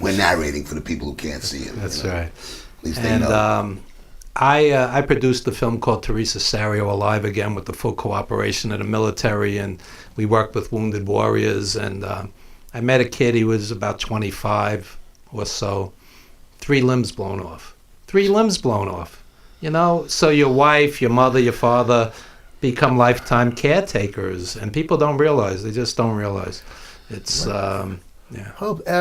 we're narrating for the people who can't see it. That's right. At least they know. I produced a film called Teresa Sario Alive Again with the full cooperation of the military, and we worked with wounded warriors. And I met a kid, he was about 25 or so, 3 limbs blown off. 3 limbs blown off. You know, so your wife, your mother, your father become lifetime caretakers, and people don't realize. They just don't realize. It's, yeah.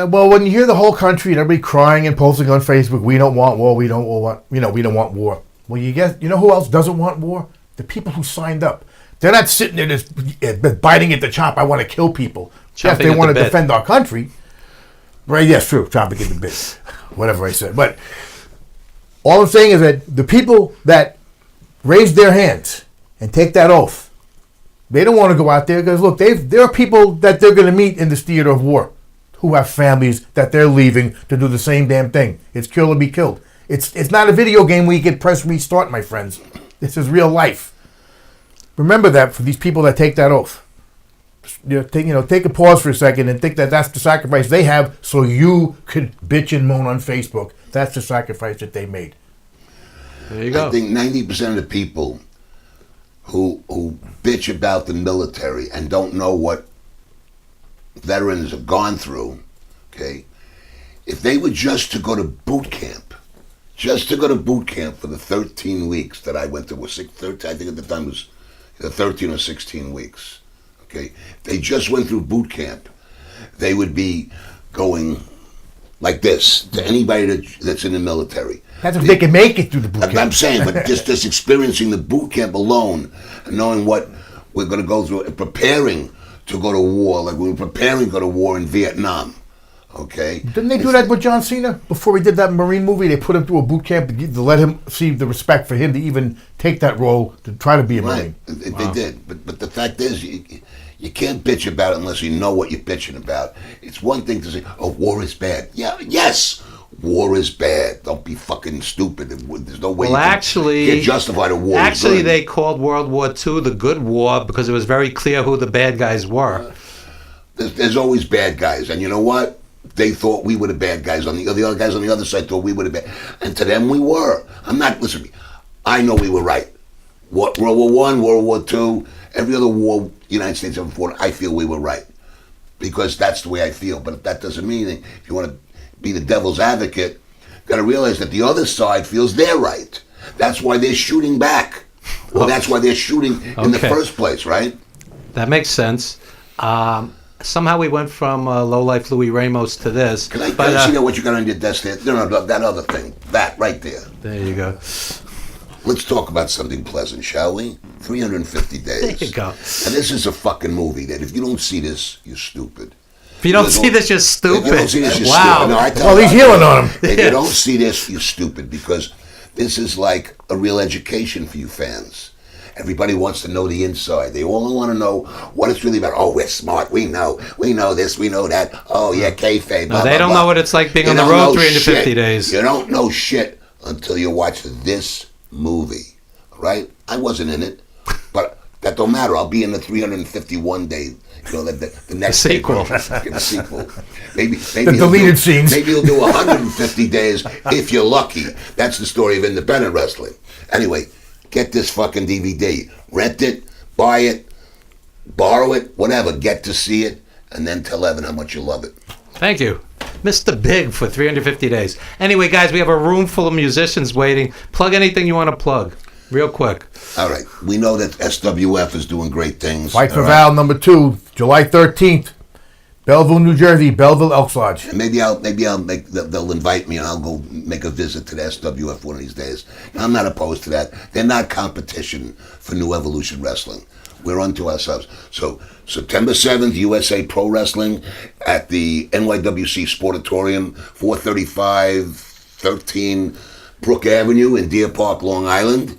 Well, when you hear the whole country and everybody crying and posting on Facebook, we don't want war, we don't want war. Well, you know who else doesn't want war? The people who signed up. They're not sitting there just biting at the chop. I want to kill people. Yes, they want to defend our country. Right? Yes, true. Chomping at the bit. Whatever I said. But all I'm saying is that the people that raise their hands and take that oath, they don't want to go out there because, look, there are people that they're going to meet in this theater of war who have families that they're leaving to do the same damn thing. It's kill or be killed. It's not a video game where you get press restart, my friends. This is real life. Remember that for these people that take that oath. Take a pause for a second and think that that's the sacrifice they have so you could bitch and moan on Facebook. That's the sacrifice that they made. There you go. I think 90% of the people who bitch about the military and don't know what veterans have gone through, okay, if they were just to go to boot camp, for the 13 weeks that I went to, was 13, I think at the time it was 13 or 16 weeks, okay, if they just went through boot camp, they would be going like this to anybody that's in the military. That's if they can make it through the boot camp. I'm saying, but just experiencing the boot camp alone and knowing what we're going to go through and preparing to go to war, like we were preparing to go to war in Vietnam, okay? Didn't they do that with John Cena? Before he did that Marine movie, they put him through a boot camp to let him see the respect for him to even take that role to try to be a Marine. They did, but the fact is, you can't bitch about it unless you know what you're bitching about. It's one thing to say, oh, war is bad. Yeah, yes, war is bad. Don't be fucking stupid. There's no way you can justify the war. Actually, they called World War II the good war because it was very clear who the bad guys were. There's always bad guys, and you know what? They thought we were the bad guys. The other guys on the other side thought we were the bad, and to them we were. Listen, I know we were right. World War I, World War II, every other war the United States ever fought, I feel we were right because that's the way I feel. But that doesn't mean that if you want to be the devil's advocate, got to realize that the other side feels they're right. That's why they're shooting back. Well, that's why they're shooting in the first place, right? That makes sense. Somehow we went from lowlife Louis Ramos to this. Can I see what you got on your desk there? No, that other thing. That right there. There you go. Let's talk about something pleasant, shall we? 350 days. There you go. And this is a fucking movie that if you don't see this, you're stupid. If you don't see this, you're stupid. If you don't see this, you're wow. stupid. No, well, he's healing on him. If you don't see this, you're stupid because this is like a real education for you fans. Everybody wants to know the inside. They all want to know what it's really about. Oh, we're smart. We know this. We know that. Oh, yeah, kayfabe. No, they don't know what it's like being on the road 350 days. You don't know shit until you watch this movie, right? I wasn't in it, but that don't matter. I'll be in the 351 day. The next sequel. The sequel. Maybe the deleted scenes. Maybe you'll do 150 days if you're lucky. That's the story of independent wrestling. Anyway, get this fucking DVD. Rent it, buy it, borrow it, whatever. Get to see it, and then tell Evan how much you love it. Thank you. Mr. Big for 350 days. Anyway, guys, we have a room full of musicians waiting. Plug anything you want to plug. Real quick. All right. We know that SWF is doing great things. Fight for Val #2, July 13th. Belleville, New Jersey, Belleville Elks Lodge. And maybe I'll they'll invite me and I'll go make a visit to the SWF one of these days. Now, I'm not opposed to that. They're not competition for New Evolution Wrestling. We're unto ourselves. So September 7th, USA Pro Wrestling at the NYWC Sportatorium, 435 13 Brook Avenue in Deer Park, Long Island.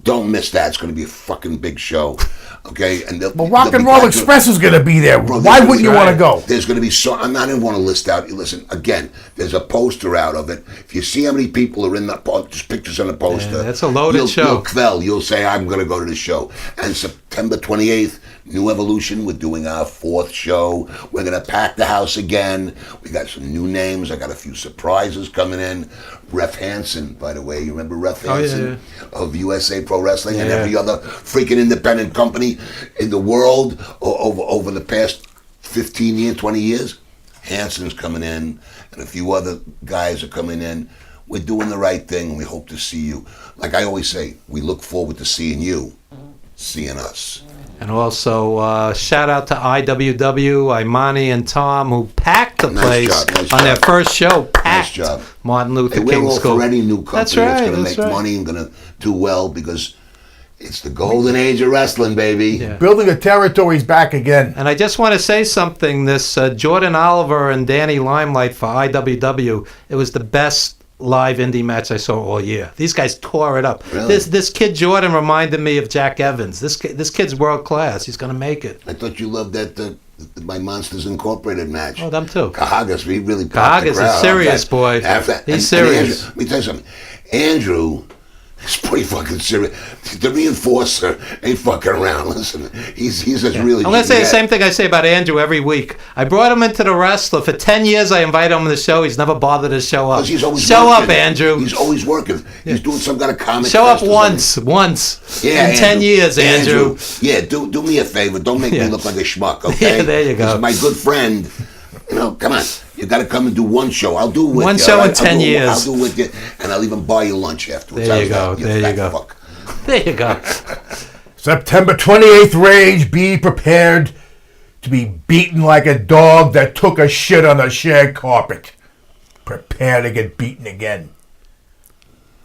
Don't miss that. It's going to be a fucking big show. Okay, and well, Rock and Roll Express is going to be there. Bro, why wouldn't you want to go? There's going to be so. I don't even want to list out. Listen, again, there's a poster out of it. If you see how many people are in the just pictures on the poster, yeah, that's a loaded show. You'll say, I'm going to go to the show. And September 28th, New Evolution. We're doing our 4th show. We're going to pack the house again. We got some new names. I got a few surprises coming in. Ref Hansen, by the way, you remember Ref Hansen of USA Pro Wrestling and every other freaking independent company in the world over the past 15 years, 20 years? Hansen's coming in, and a few other guys are coming in. We're doing the right thing, and we hope to see you. Like I always say, we look forward to seeing you, seeing us. And also, shout out to IWW, Imani and Tom, who packed the place on their first show. Packed Martin Luther King King School. For any new company that's right, going to make money and going to do well, because it's the golden age of wrestling, baby. Yeah. Building a territory's back again. And I just want to say something. This Jordan Oliver and Danny Limelight for IWW, it was the best live indie match I saw all year. These guys tore it up. Really? This kid Jordan reminded me of Jack Evans. This kid's world class. He's going to make it. I thot you loved that my Monsters Incorporated match. Oh, them too. Kahagas, we really popped the Kahagas crowd. is serious, boy. He's serious. Andrew, let me tell you something. Andrew is pretty fucking serious. The reinforcer ain't fucking around. Listen, he's just really. I'm going to say the same thing I say about Andrew every week. I brought him into the wrestler. For 10 years, I invite him to the show. He's never bothered to show up. He's always show working. up, Andrew. He's always working. He's doing some kind of comic. Show up once in 10 years, Andrew. Yeah, do me a favor. Don't make me look like a schmuck, okay? Yeah, there you go. He's my good friend. You know, come on. You got to come and do one show. I'll do it with you. One show in 10 years. I'll do it with you, and I'll even buy you lunch afterwards. There you go. There you go. Fuck. There you go. September 28th, Rage. Be prepared to be beaten like a dog that took a shit on the shared carpet. Prepare to get beaten again.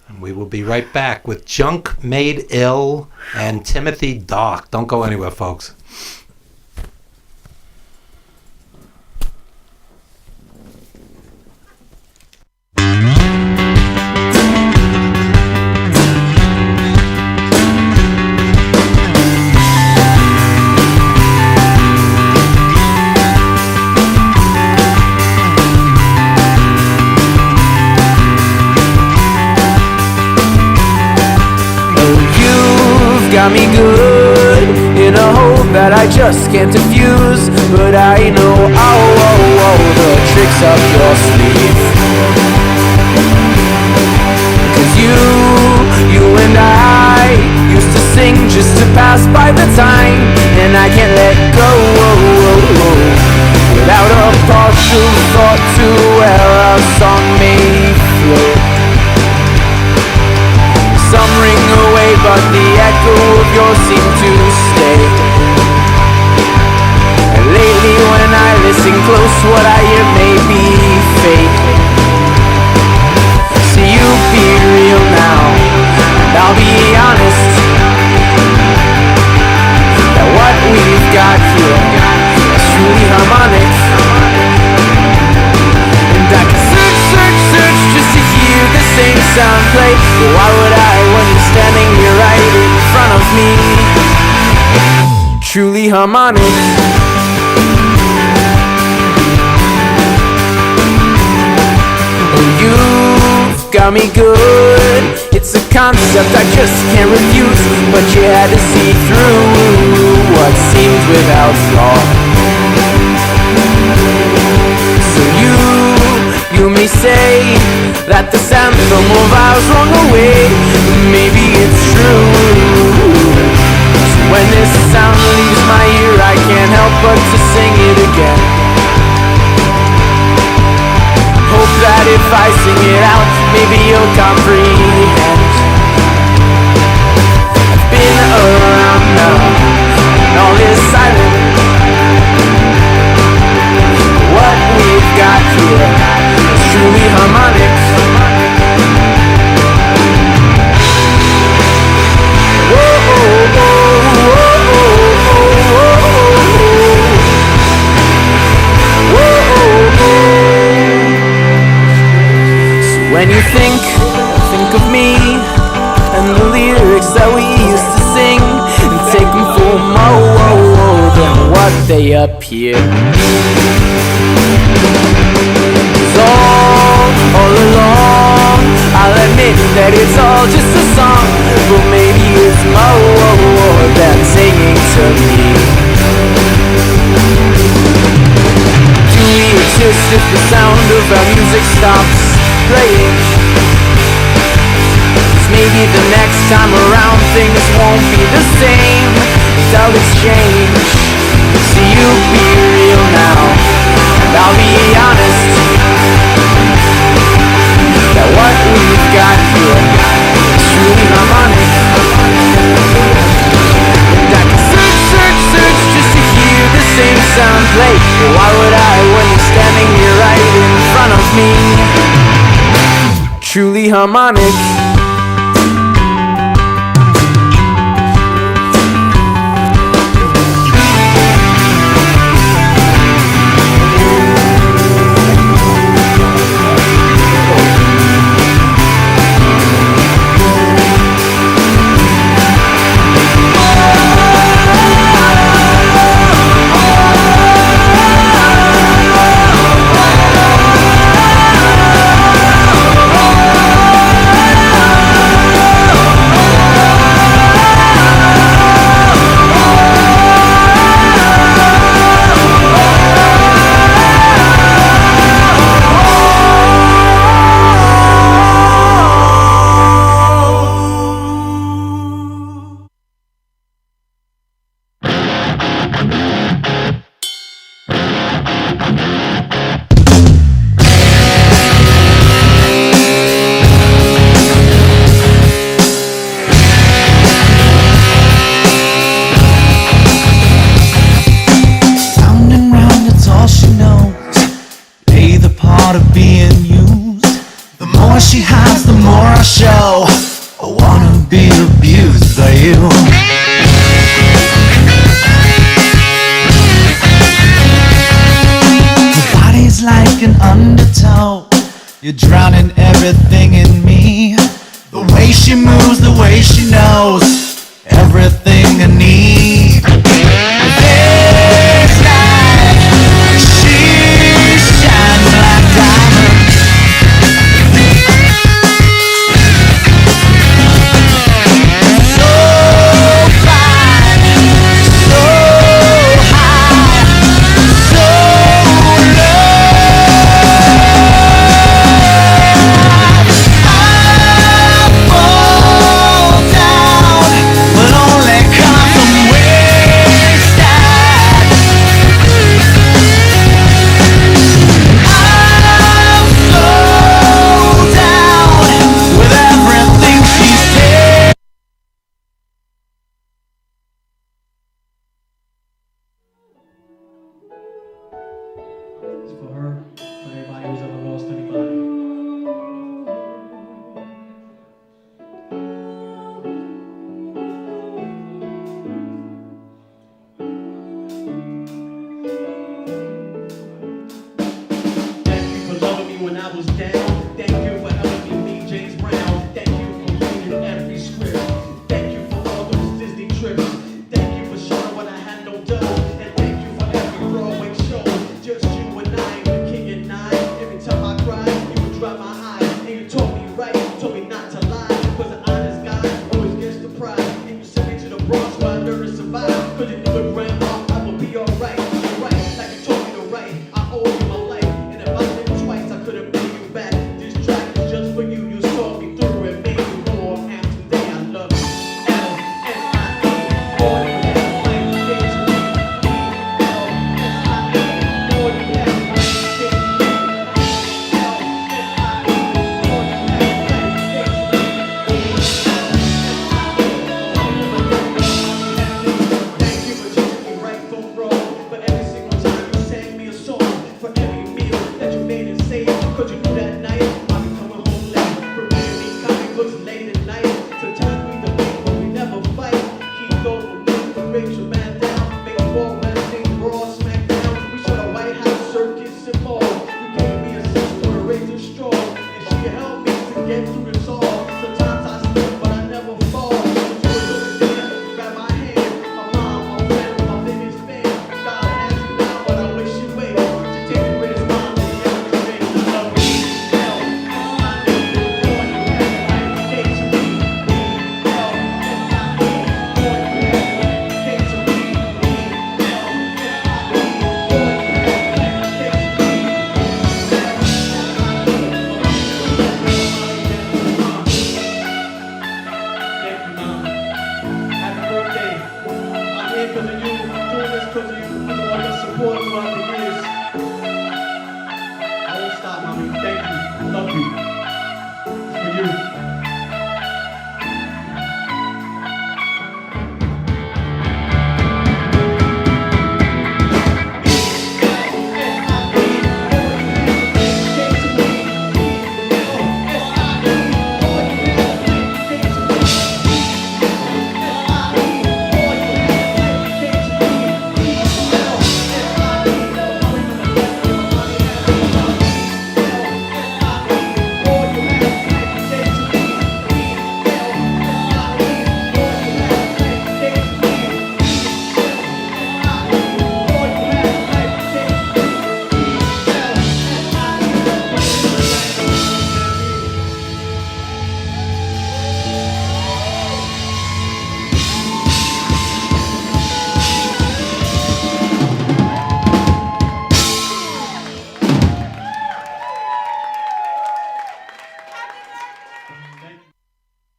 And we will be right back with Junk Made Ill and Timothy Dark. Don't go anywhere, folks. Got me good in a hole that I just can't diffuse, but I know the tricks up your sleeve. Cause you and I used to sing just to pass by the time, and I can't let go without a partial thought to where our song may flow. Some ring away, but the echo of yours seem to stay. And lately when I listen close, what I hear may be fake. See, you be real now, and I'll be honest, that what we've got here is truly harmonic. And I can search just to hear the same sound play, but why would I when you're standing here right in front of me? Truly harmonic. Oh, you've got me good. It's a concept I just can't refuse, but you had to see through what seemed without flaw. So you may say that this anthem of ours wrong away. Maybe it's true. So when this sound leaves my ear, I can't help but to sing it again. Hope that if I sing it out, maybe you'll comprehend. I've been around now, and all is silent. What we've got here is truly harmonic. Whoa, whoa, whoa, whoa. When you think of me and the lyrics that we used to sing, and take them for more than what they appear. 'Cause all along, I'll admit that it's all just a song, but maybe it's more than singing to me. Do we exist if the sound of our music stops playing? 'Cause maybe the next time around things won't be the same. They'll exchange. So you be real now, and I'll be honest that what we've got here is truly harmonic. And I can search just to hear the same sound play. But why would I when you're standing here right in front of me? Truly harmonic. You're drowning everything in me. The way she moves, the way she knows everything I need. This night, she shines like diamonds. So fine, so high, so low. Help me.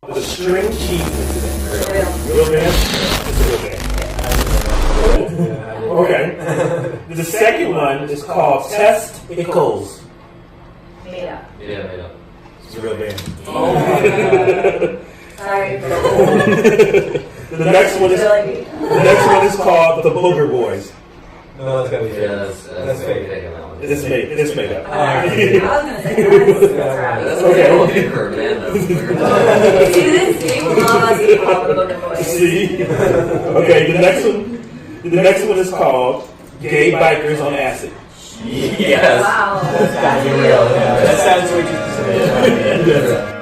The string key. Real band? It's a real band. Okay. The second one is called Testicles. Made up. Yeah, made up. It's a real band. Oh. Sorry. The next one is called The Booger Boys. No, that's gotta be fake. That's fake. It's made up. I was gonna say that's okay. See, all of us call the Booger Boys. See? Okay, the next one is called Gay Bikers on Acid. Yes. Wow. That's gotta be real. Yeah. That sounds way too specific.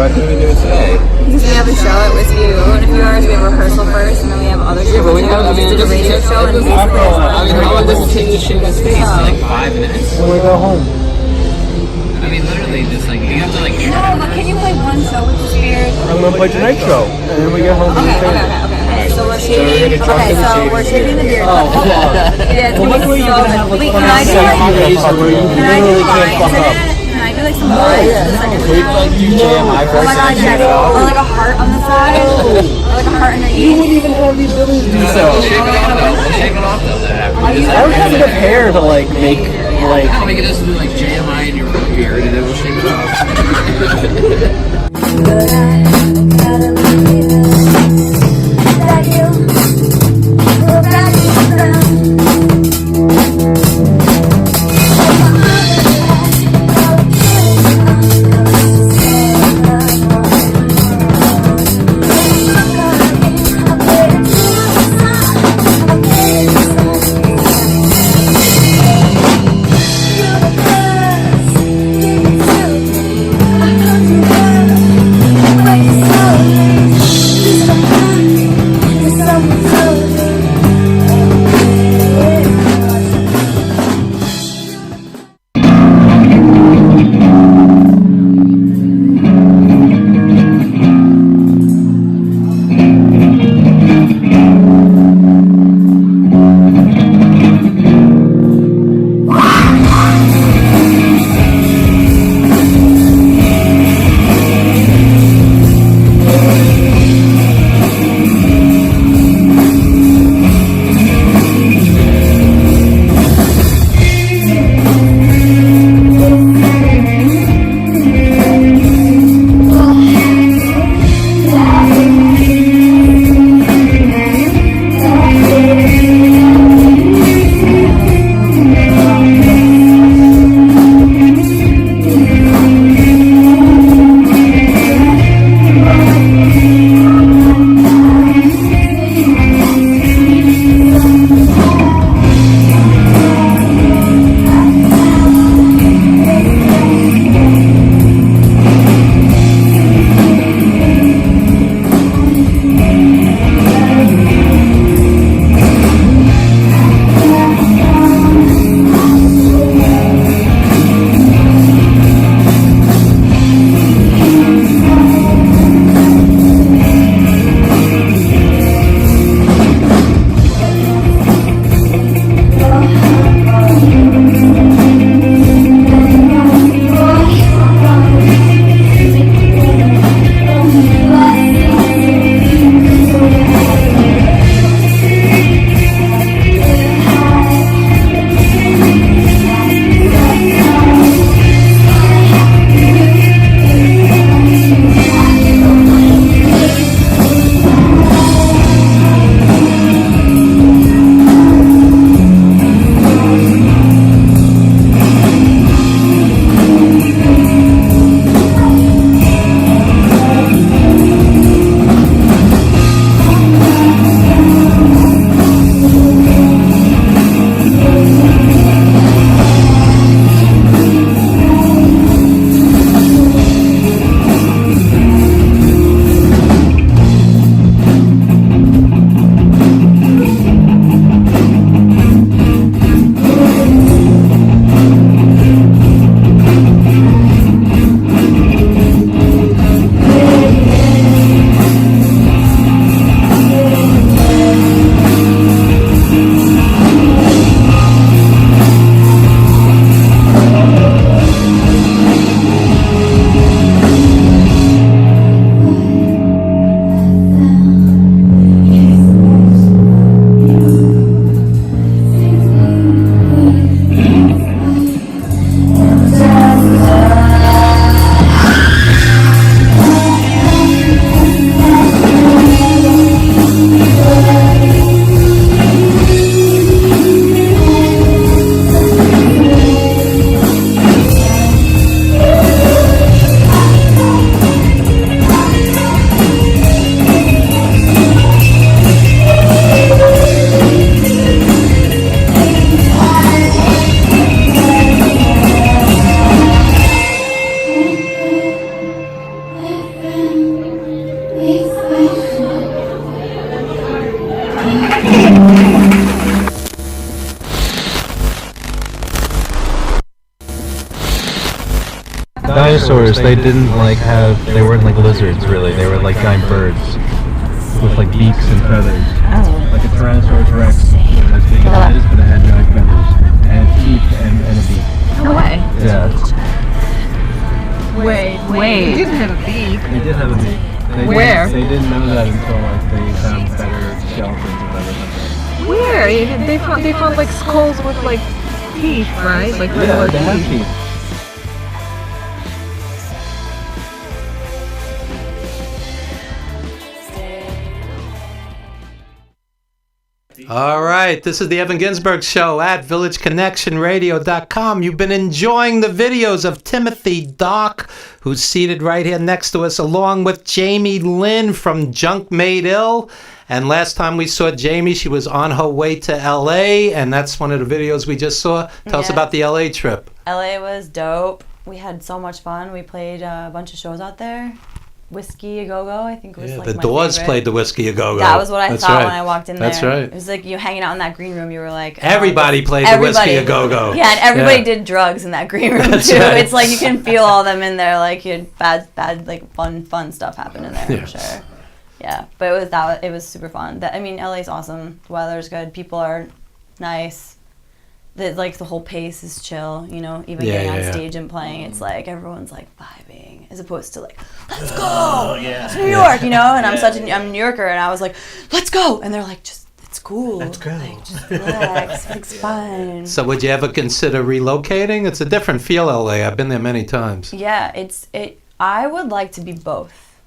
Because we have a show, it was you. In a few hours we have rehearsal first, and then we have other shows. Yeah, but we have a radio show. And how long does it take to shoot this piece? Like 5 minutes. When we go home. I mean, literally, just like you have to like. No, but can you play one show with the Spirit? I'm gonna play tonight's show, and then we get home. Okay. So we're shooting. Okay, so we're shooting the beer. Yeah, it's gonna be so good. Wait, can I do like? Can I do lines in it? Can I do like some lines? Like you JMI Oh my god, yes. Or like a heart on the side. Or like a heart underneath. You wouldn't even have the ability to do so. Shake it off though. Shake it off though. I don't have enough hair to like make like. No, we can just do like JMI in your beard and then we'll shake it off. It's Dinosaurs, they didn't they weren't like lizards really. They were like giant birds with like beaks and feathers. Oh. Like a Tyrannosaurus Rex, as big as it is, but it had giant feathers and teeth and a beak. No way. Yeah. Wait. It didn't have a beak. They did have a beak. Where? They didn't know that until they found better skeletons or whatever. Where? They found like skulls with like teeth, right? Like Yeah, they have teeth. All right, this is the Evan Ginsburg Show at VillageConnectionRadio.com. You've been enjoying the videos of Timothy Dock, who's seated right here next to us, along with Jamie Lynn from Junk Made Ill. And last time we saw Jamie, she was on her way to LA, and that's one of the videos we just saw. Tell us about the LA trip. LA was dope. We had so much fun. We played a bunch of shows out there. Whiskey A Go Go, I think was like the my Doors favorite. played the Whiskey A Go Go. That was what I That's thought right. when I walked in there. That's right. It was like you hanging out in that green room. You were like, Everybody played the Whiskey A Go Go. Yeah, and everybody did drugs in that green room That's too. right. It's like you can feel all them in there. Like you had bad, like fun stuff happen in there. Yeah. For sure. Yeah, but it was super fun. LA's awesome. The weather's good. People are nice. The whole pace is chill, even getting on stage and playing, it's like everyone's like vibing as opposed to like, let's go, it's New York, and I'm I'm a New Yorker, and I was like, let's go, and they're like, it's cool, let's go, like, just relax, it's fine. So would you ever consider relocating? It's a different feel, LA. I've been there many times. Yeah, I would like to be both.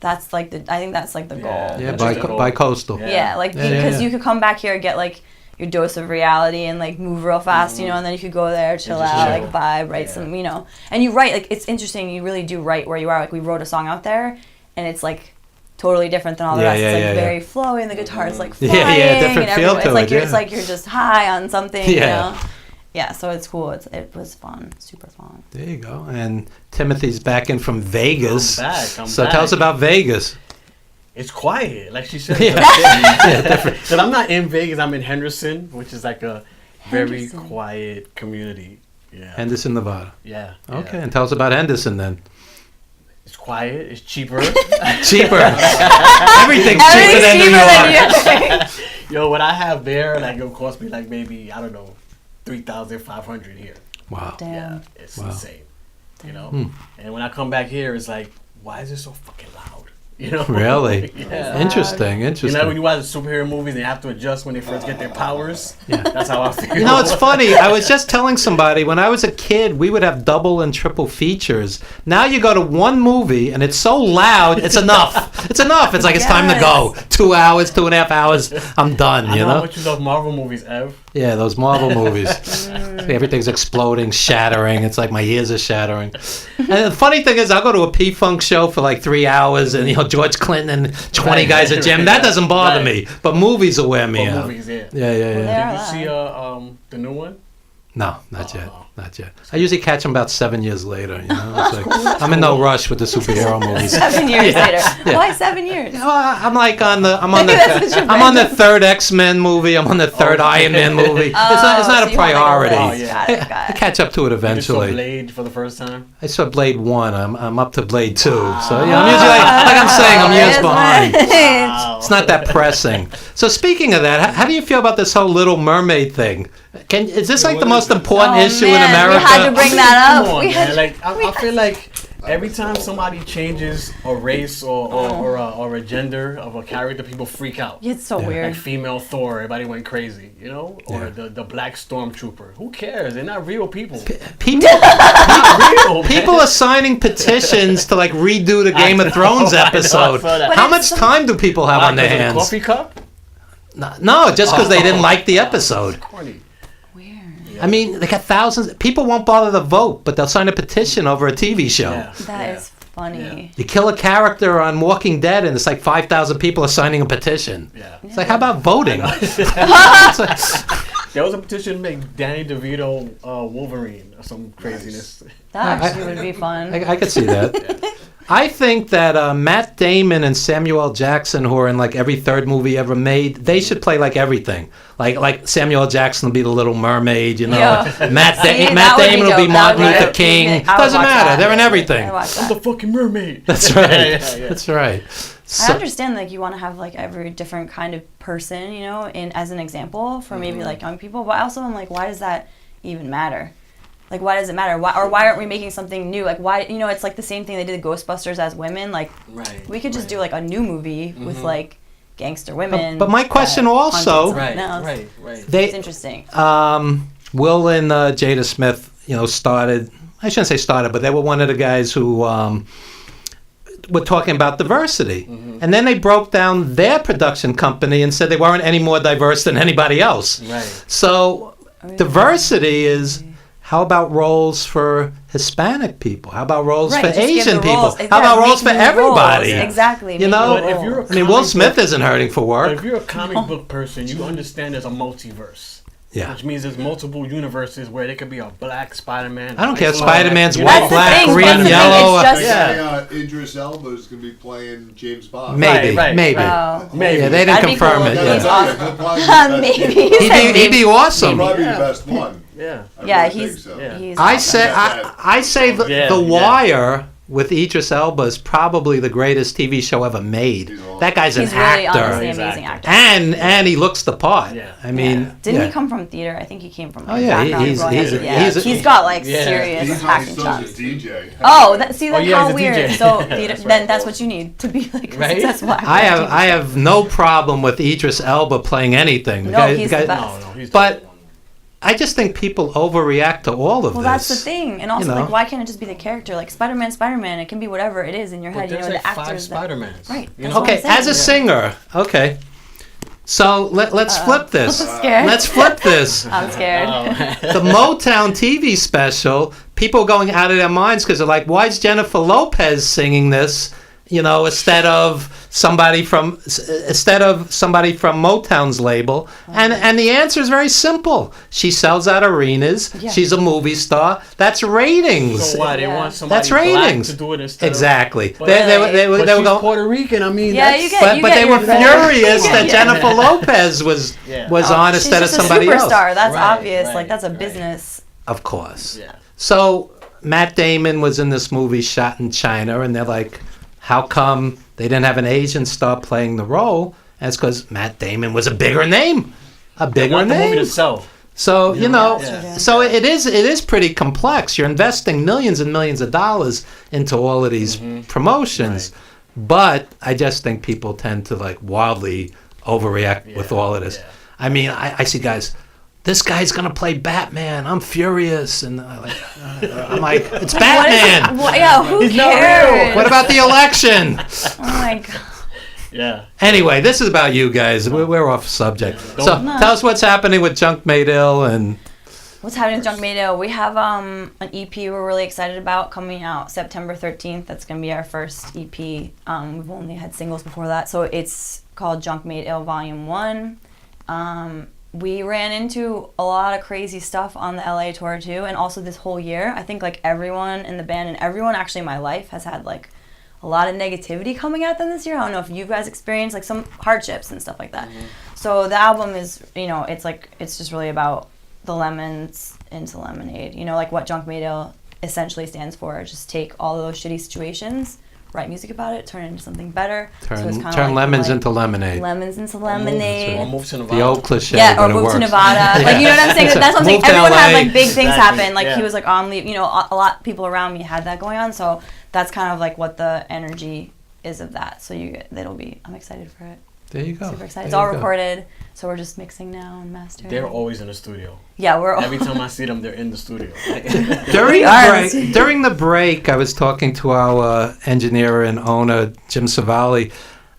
That's I think that's the goal. Yeah, bi-coastal. Yeah, because you could come back here and get like your dose of reality and like move real fast, and then you could go there, chill out, like vibe, write some, and you write, like it's interesting, you really do write where you are. Like we wrote a song out there and it's like totally different than all the rest. It's like very flowy and the guitar's like flying different and feel to it. it's like you're just high on something, Yeah, so it's cool. It was fun, super fun. There you go. And Timothy's back in from Vegas. I'm So back. tell us about Vegas. It's quiet, like she said. Different. Because I'm not in Vegas. I'm in Henderson, which is like a very quiet community. Yeah. Henderson, Nevada. Yeah. Okay, and tell us about Henderson then. It's quiet. It's cheaper. Cheaper. Everything's cheaper than New York. Yo, what I have there, it'll cost me like maybe, I don't know, $3,500 here. Wow. Damn. Yeah, it's insane. Hmm. And when I come back here, it's like, why is it so fucking loud? Really? Yeah. Interesting. When you watch superhero movies, they have to adjust when they first get their powers. Yeah. That's how I feel. It's funny. I was just telling somebody, when I was a kid, we would have double and triple features. Now you go to one movie, and it's so loud, it's enough. It's enough. It's like, it's time to go. 2 hours, 2.5 hours, I'm done, I know how much you love Marvel movies, Ev. Yeah, those Marvel movies. Everything's exploding, shattering. It's like my ears are shattering. And the funny thing is, I'll go to a P-Funk show for like 3 hours, and George Clinton and 20 guys at gym. That doesn't bother me. But movies will wear me out. Movies, yeah. Yeah. Did you see the new one? No, not yet. Not yet. I usually catch them about 7 years later. It's like, I'm in no rush with the superhero movies. 7 years later. Yeah. Why 7 years? I'm like on the third X-Men movie. I'm on the third Iron Man movie. It's not a priority. I catch up to it eventually. You saw Blade for the first time? I saw Blade 1. I'm up to Blade 2. So I'm usually like I'm saying, I'm years behind. It's not that pressing. So speaking of that, how do you feel about this whole Little Mermaid thing? Is this like the most important issue in America? We had to bring that up. Come on, man. I feel like every time somebody changes a race or a gender of a character, people freak out. It's so weird. Like female Thor, everybody went crazy, Or the black stormtrooper. Who cares? They're not real people. People are signing petitions to like redo the Game of Thrones episode. How much time do people have on their hands? Coffee cup? No, just because they didn't like the episode. I mean, they got thousands. People won't bother to vote, but they'll sign a petition over a TV show. That is funny. You kill a character on Walking Dead, and it's like 5,000 people are signing a petition. It's like, how about voting? There was a petition to make Danny DeVito Wolverine or some craziness. That actually would be fun. I could see that. I think that Matt Damon and Samuel L. Jackson, who are in like every third movie ever made, they should play like everything. Like Samuel L. Jackson will be the Little Mermaid, you know. Yeah. Matt See, Matt that would be Damon will be dope. That Martin would be Luther dope. King. I would Doesn't watch matter. that. They're in everything. I watch I'm that. the fucking mermaid. That's right. Yeah. That's right. I understand like you want to have like every different kind of person, you know, in as an example for maybe like young people, but also I'm like, why does that even matter? Like, why does it matter? Why aren't we making something new? Like, why, you know, it's like the same thing they did the Ghostbusters as women. Like, we could just do like a new movie with like gangster women. But my question also, Right. They, it's interesting. Will and Jada Smith, you know, started. I shouldn't say started, but they were one of the guys who were talking about diversity. And then they broke down their production company and said they weren't any more diverse than anybody else. Right. So diversity is, how about roles for Hispanic people? How about roles for just give Asian the people? roles. How about roles for Make new everybody? roles. Exactly. You make know, new But if you're a roles. I mean, Will comic Smith book- isn't hurting for But work. if you're a comic book person, you understand there's a multiverse. Yeah. Which means there's multiple universes where there could be a black Spider-Man. I don't care if Iceman, Spider-Man's you white, know? black, green, yellow. Idris Elba is going to be playing James Bond. Maybe, maybe. Oh. Maybe. Yeah, they didn't That'd be confirm cool. it. He's Yeah. awesome. Maybe. He'd be awesome. He'd probably be the best one. Yeah. Yeah, think he's so. he's I awesome. say, I say the Wire with Idris Elba is probably the greatest TV show ever made. That guy's He's an really actor, honestly an amazing actor. and he looks the part. Yeah. I mean, Didn't yeah. he come from theater? I think he came from like, Oh, yeah, background he's- growing he's up. a- Yeah. he's a- He's got like Yeah. serious He's acting still chops. just DJ. Oh, see, Oh, that's yeah, how he's a weird. DJ. So That's then that's what you need to be like a Right? successful actor. I have no problem with Idris Elba playing anything. No, he's the best. No, he's but I just think people overreact to all of Well, this. that's the thing, and also you know? like, why can't it just be the character? Like Spider-Man, it can be whatever it is in your head. You know, there's the like 5 actors. Spider-Mans. Right. You That's know? what Okay, I'm as a saying. singer, okay. So let's flip this. I'm scared. Let's flip this. I'm scared. The Motown TV special, people going out of their minds because they're like, why is Jennifer Lopez singing this? You know, instead of somebody from Motown's label, and the answer is very simple. She sells out arenas. Yeah. She's a movie star. That's ratings. So why they want somebody That's ratings. black to do it instead Exactly. Of, but, they were but she's going. Puerto Rican. I mean, Yeah, that's, you get- But they your were vote. furious You that get- Jennifer Lopez was Yeah. on She's instead of just somebody a else. superstar. That's Right, obvious. right, Like that's a right. business. Of course. Yeah. So Matt Damon was in this movie shot in China, and they're like, how come they didn't have an Asian star playing the role? And it's because Matt Damon was a bigger name. A They bigger want the movie name. to sell. So, you know, Yeah. so it is pretty complex. You're investing millions and millions of dollars into all of these promotions. But I just think people tend to like wildly overreact with all of this. I mean, I see guys, this guy's going to play Batman. I'm furious. And I'm like, it's Batman. Who He's not cares? What about the election? Oh my god. Yeah. Anyway, this is about you guys. We're off subject. So No. tell us what's happening with Junk Made Ill and... What's happening with Junk Made Ill? We have an EP we're really excited about coming out September 13th. That's going to be our first EP. We've only had singles before that. So it's called Junk Made Ill Volume 1. We ran into a lot of crazy stuff on the LA tour too, and also this whole year. I think like everyone in the band and everyone actually in my life has had like a lot of negativity coming at them this year. I don't know if you guys experienced like some hardships and stuff like that. So the album is, you know, it's just really about the lemons into lemonade. You know, like what Junk Made Ill essentially stands for. Just take all of those shitty situations, write music about it, turn it into something better. Turn lemons into lemonade. Lemons into lemonade. Or move to Nevada. The old cliche, Yeah, but or it move works. to Nevada. Like, you know what I'm saying? It's a That's what I'm saying. move to Everyone had LA. like big things Exactly, happen. Like yeah. he was like on leave. You know, a lot of people around me had that going on. So that's kind of like what the energy is of that. So I'm excited for it. There you go. Super excited. It's There all you go. recorded. So we're just mixing now and mastering. They're always in the studio. Yeah, we're Every time I see them, they're in the studio. During the break, I was talking to our engineer and owner, Jim Savali.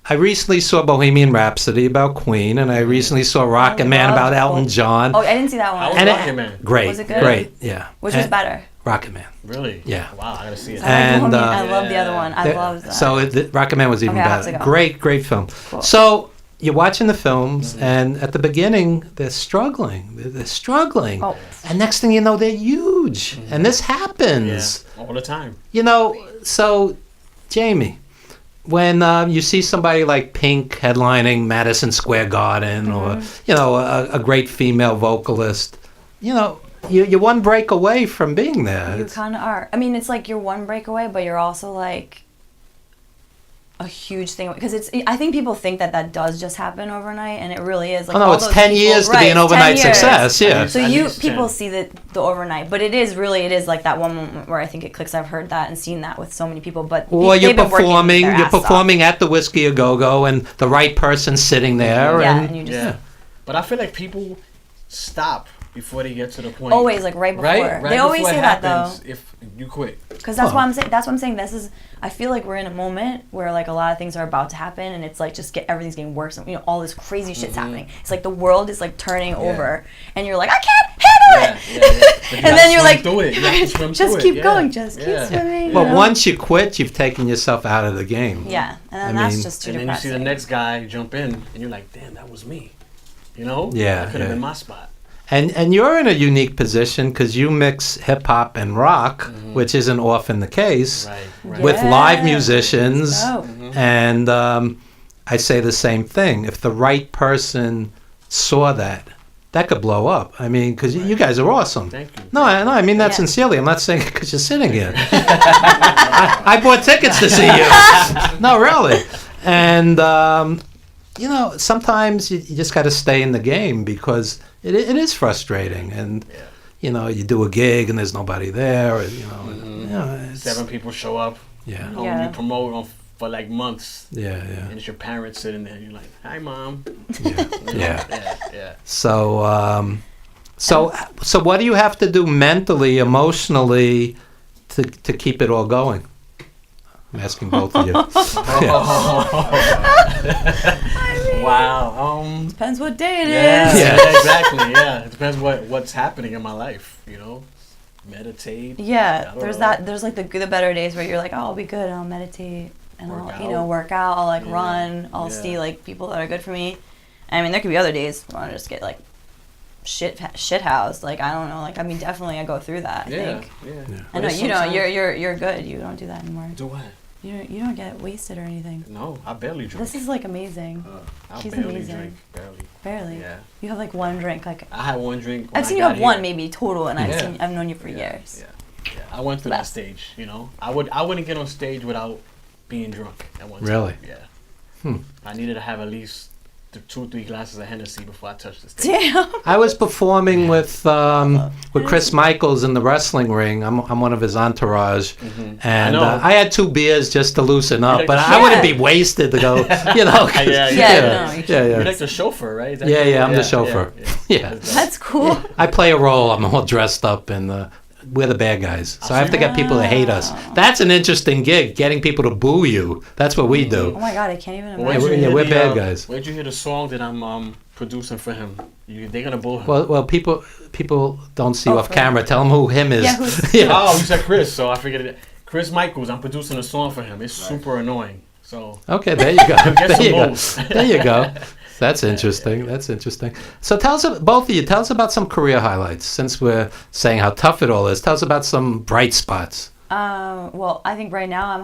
I recently saw Bohemian Rhapsody about Queen, and I recently saw Rocket Man about Elton John. Oh, I didn't see that one. I was And Rocket Man. Great, Was it good? great, yeah. Which was And- better? Rocket Man. Really? Yeah. Wow, I gotta see it. And I love the other one. I love that. So Rocket Man was even Okay, I'll have better. to go. Great film. Cool. So you're watching the films, and at the beginning they're struggling. They're struggling, Oh. and next thing you know, they're huge. And this happens. Yeah, all the time. You know, so Jamie, when you see somebody like Pink headlining Madison Square Garden, or a great female vocalist, you're one break away from being there. You kind of are. I mean, it's like you're one break away, but you're also like a huge thing, because I think people think that does just happen overnight, and it really is. Like, oh no, it's 10 years to be an overnight success. Yeah. So people see the overnight, but it is like that one moment where I think it clicks. I've heard that and seen that with so many people. But well, you're performing at the Whiskey A Go Go, and the right person sitting there. Yeah, and you just But I feel like people stop before they get to the point. Always, like right before. Right they always before say it that happens, though. If you quit. Because that's why I'm saying. That's what I'm saying. This is. I feel like we're in a moment where like a lot of things are about to happen, and it's like just everything's getting worse. And, all this crazy shit's happening. It's like the world is like turning over, and you're like, I can't handle it. And then you're like, just keep going, just keep swimming. But once you quit, you've taken yourself out of the game. Yeah, and then that's just too depressing. And then you see the next guy jump in, and you're like, damn, that was me. Yeah, that could have been my spot. And you're in a unique position because you mix hip hop and rock, which isn't often the case, with live musicians. And I say the same thing. If the right person saw that could blow up. I mean, because you guys are awesome. Thank you. No, I mean that sincerely. I'm not saying it because you're sitting here. I bought tickets to see you. No, really. And sometimes you just got to stay in the game, because it is frustrating, and you do a gig and there's nobody there, and 7 people show up. Yeah. You promote for like months. Yeah. And it's your parents sitting there, and you're like, "Hi, mom." Yeah. So what do you have to do mentally, emotionally, to keep it all going? I'm asking both of you. Wow. Depends what day it is. is. Yeah, exactly. Yeah, it depends what's happening in my life. Meditate. Yeah, there's like the better days where you're like, oh, I'll be good, and I'll meditate, and I'll work out, I'll like run, I'll see like people that are good for me. I mean, there could be other days where I just get like shit housed. Like, I don't know. Like, I mean, definitely I go through that. I think. Yeah. I know you're good. You don't do that anymore. Do what? You don't get wasted or anything. No, I barely drink. This is like amazing. I barely drink. Barely. Yeah. You have like one drink. Like I had one drink. I've seen you have one maybe total, and I've known you for years. Yeah. I went through that stage. I wouldn't get on stage without being drunk at one time. Really? Yeah. I needed to have at least 2-3 glasses of Hennessy before I touched the stage. Damn. I was performing with Chris Michaels in the wrestling ring. I'm one of his entourage, and I had 2 beers just to loosen up, but I wouldn't be wasted to go. You're You're like the chauffeur, right? I'm the chauffeur. Yeah. That's cool. I play a role. I'm all dressed up, and we're the bad guys. So I have to get people to hate us. That's an interesting gig, getting people to boo you. That's what we do. Oh my God, I can't even imagine. We're bad guys. Where'd you hear the song that I'm producing for him? They're gonna boo him. Well, people don't see you off camera. Tell them who him is. Yeah, Oh, you said Chris, so I figured it. Chris Michaels, I'm producing a song for him. It's super annoying. So okay, there you go. There you go. That's interesting. That's interesting. So tell us, both of you, tell us about some career highlights. Since we're saying how tough it all is, tell us about some bright spots. Well, I think right now I'm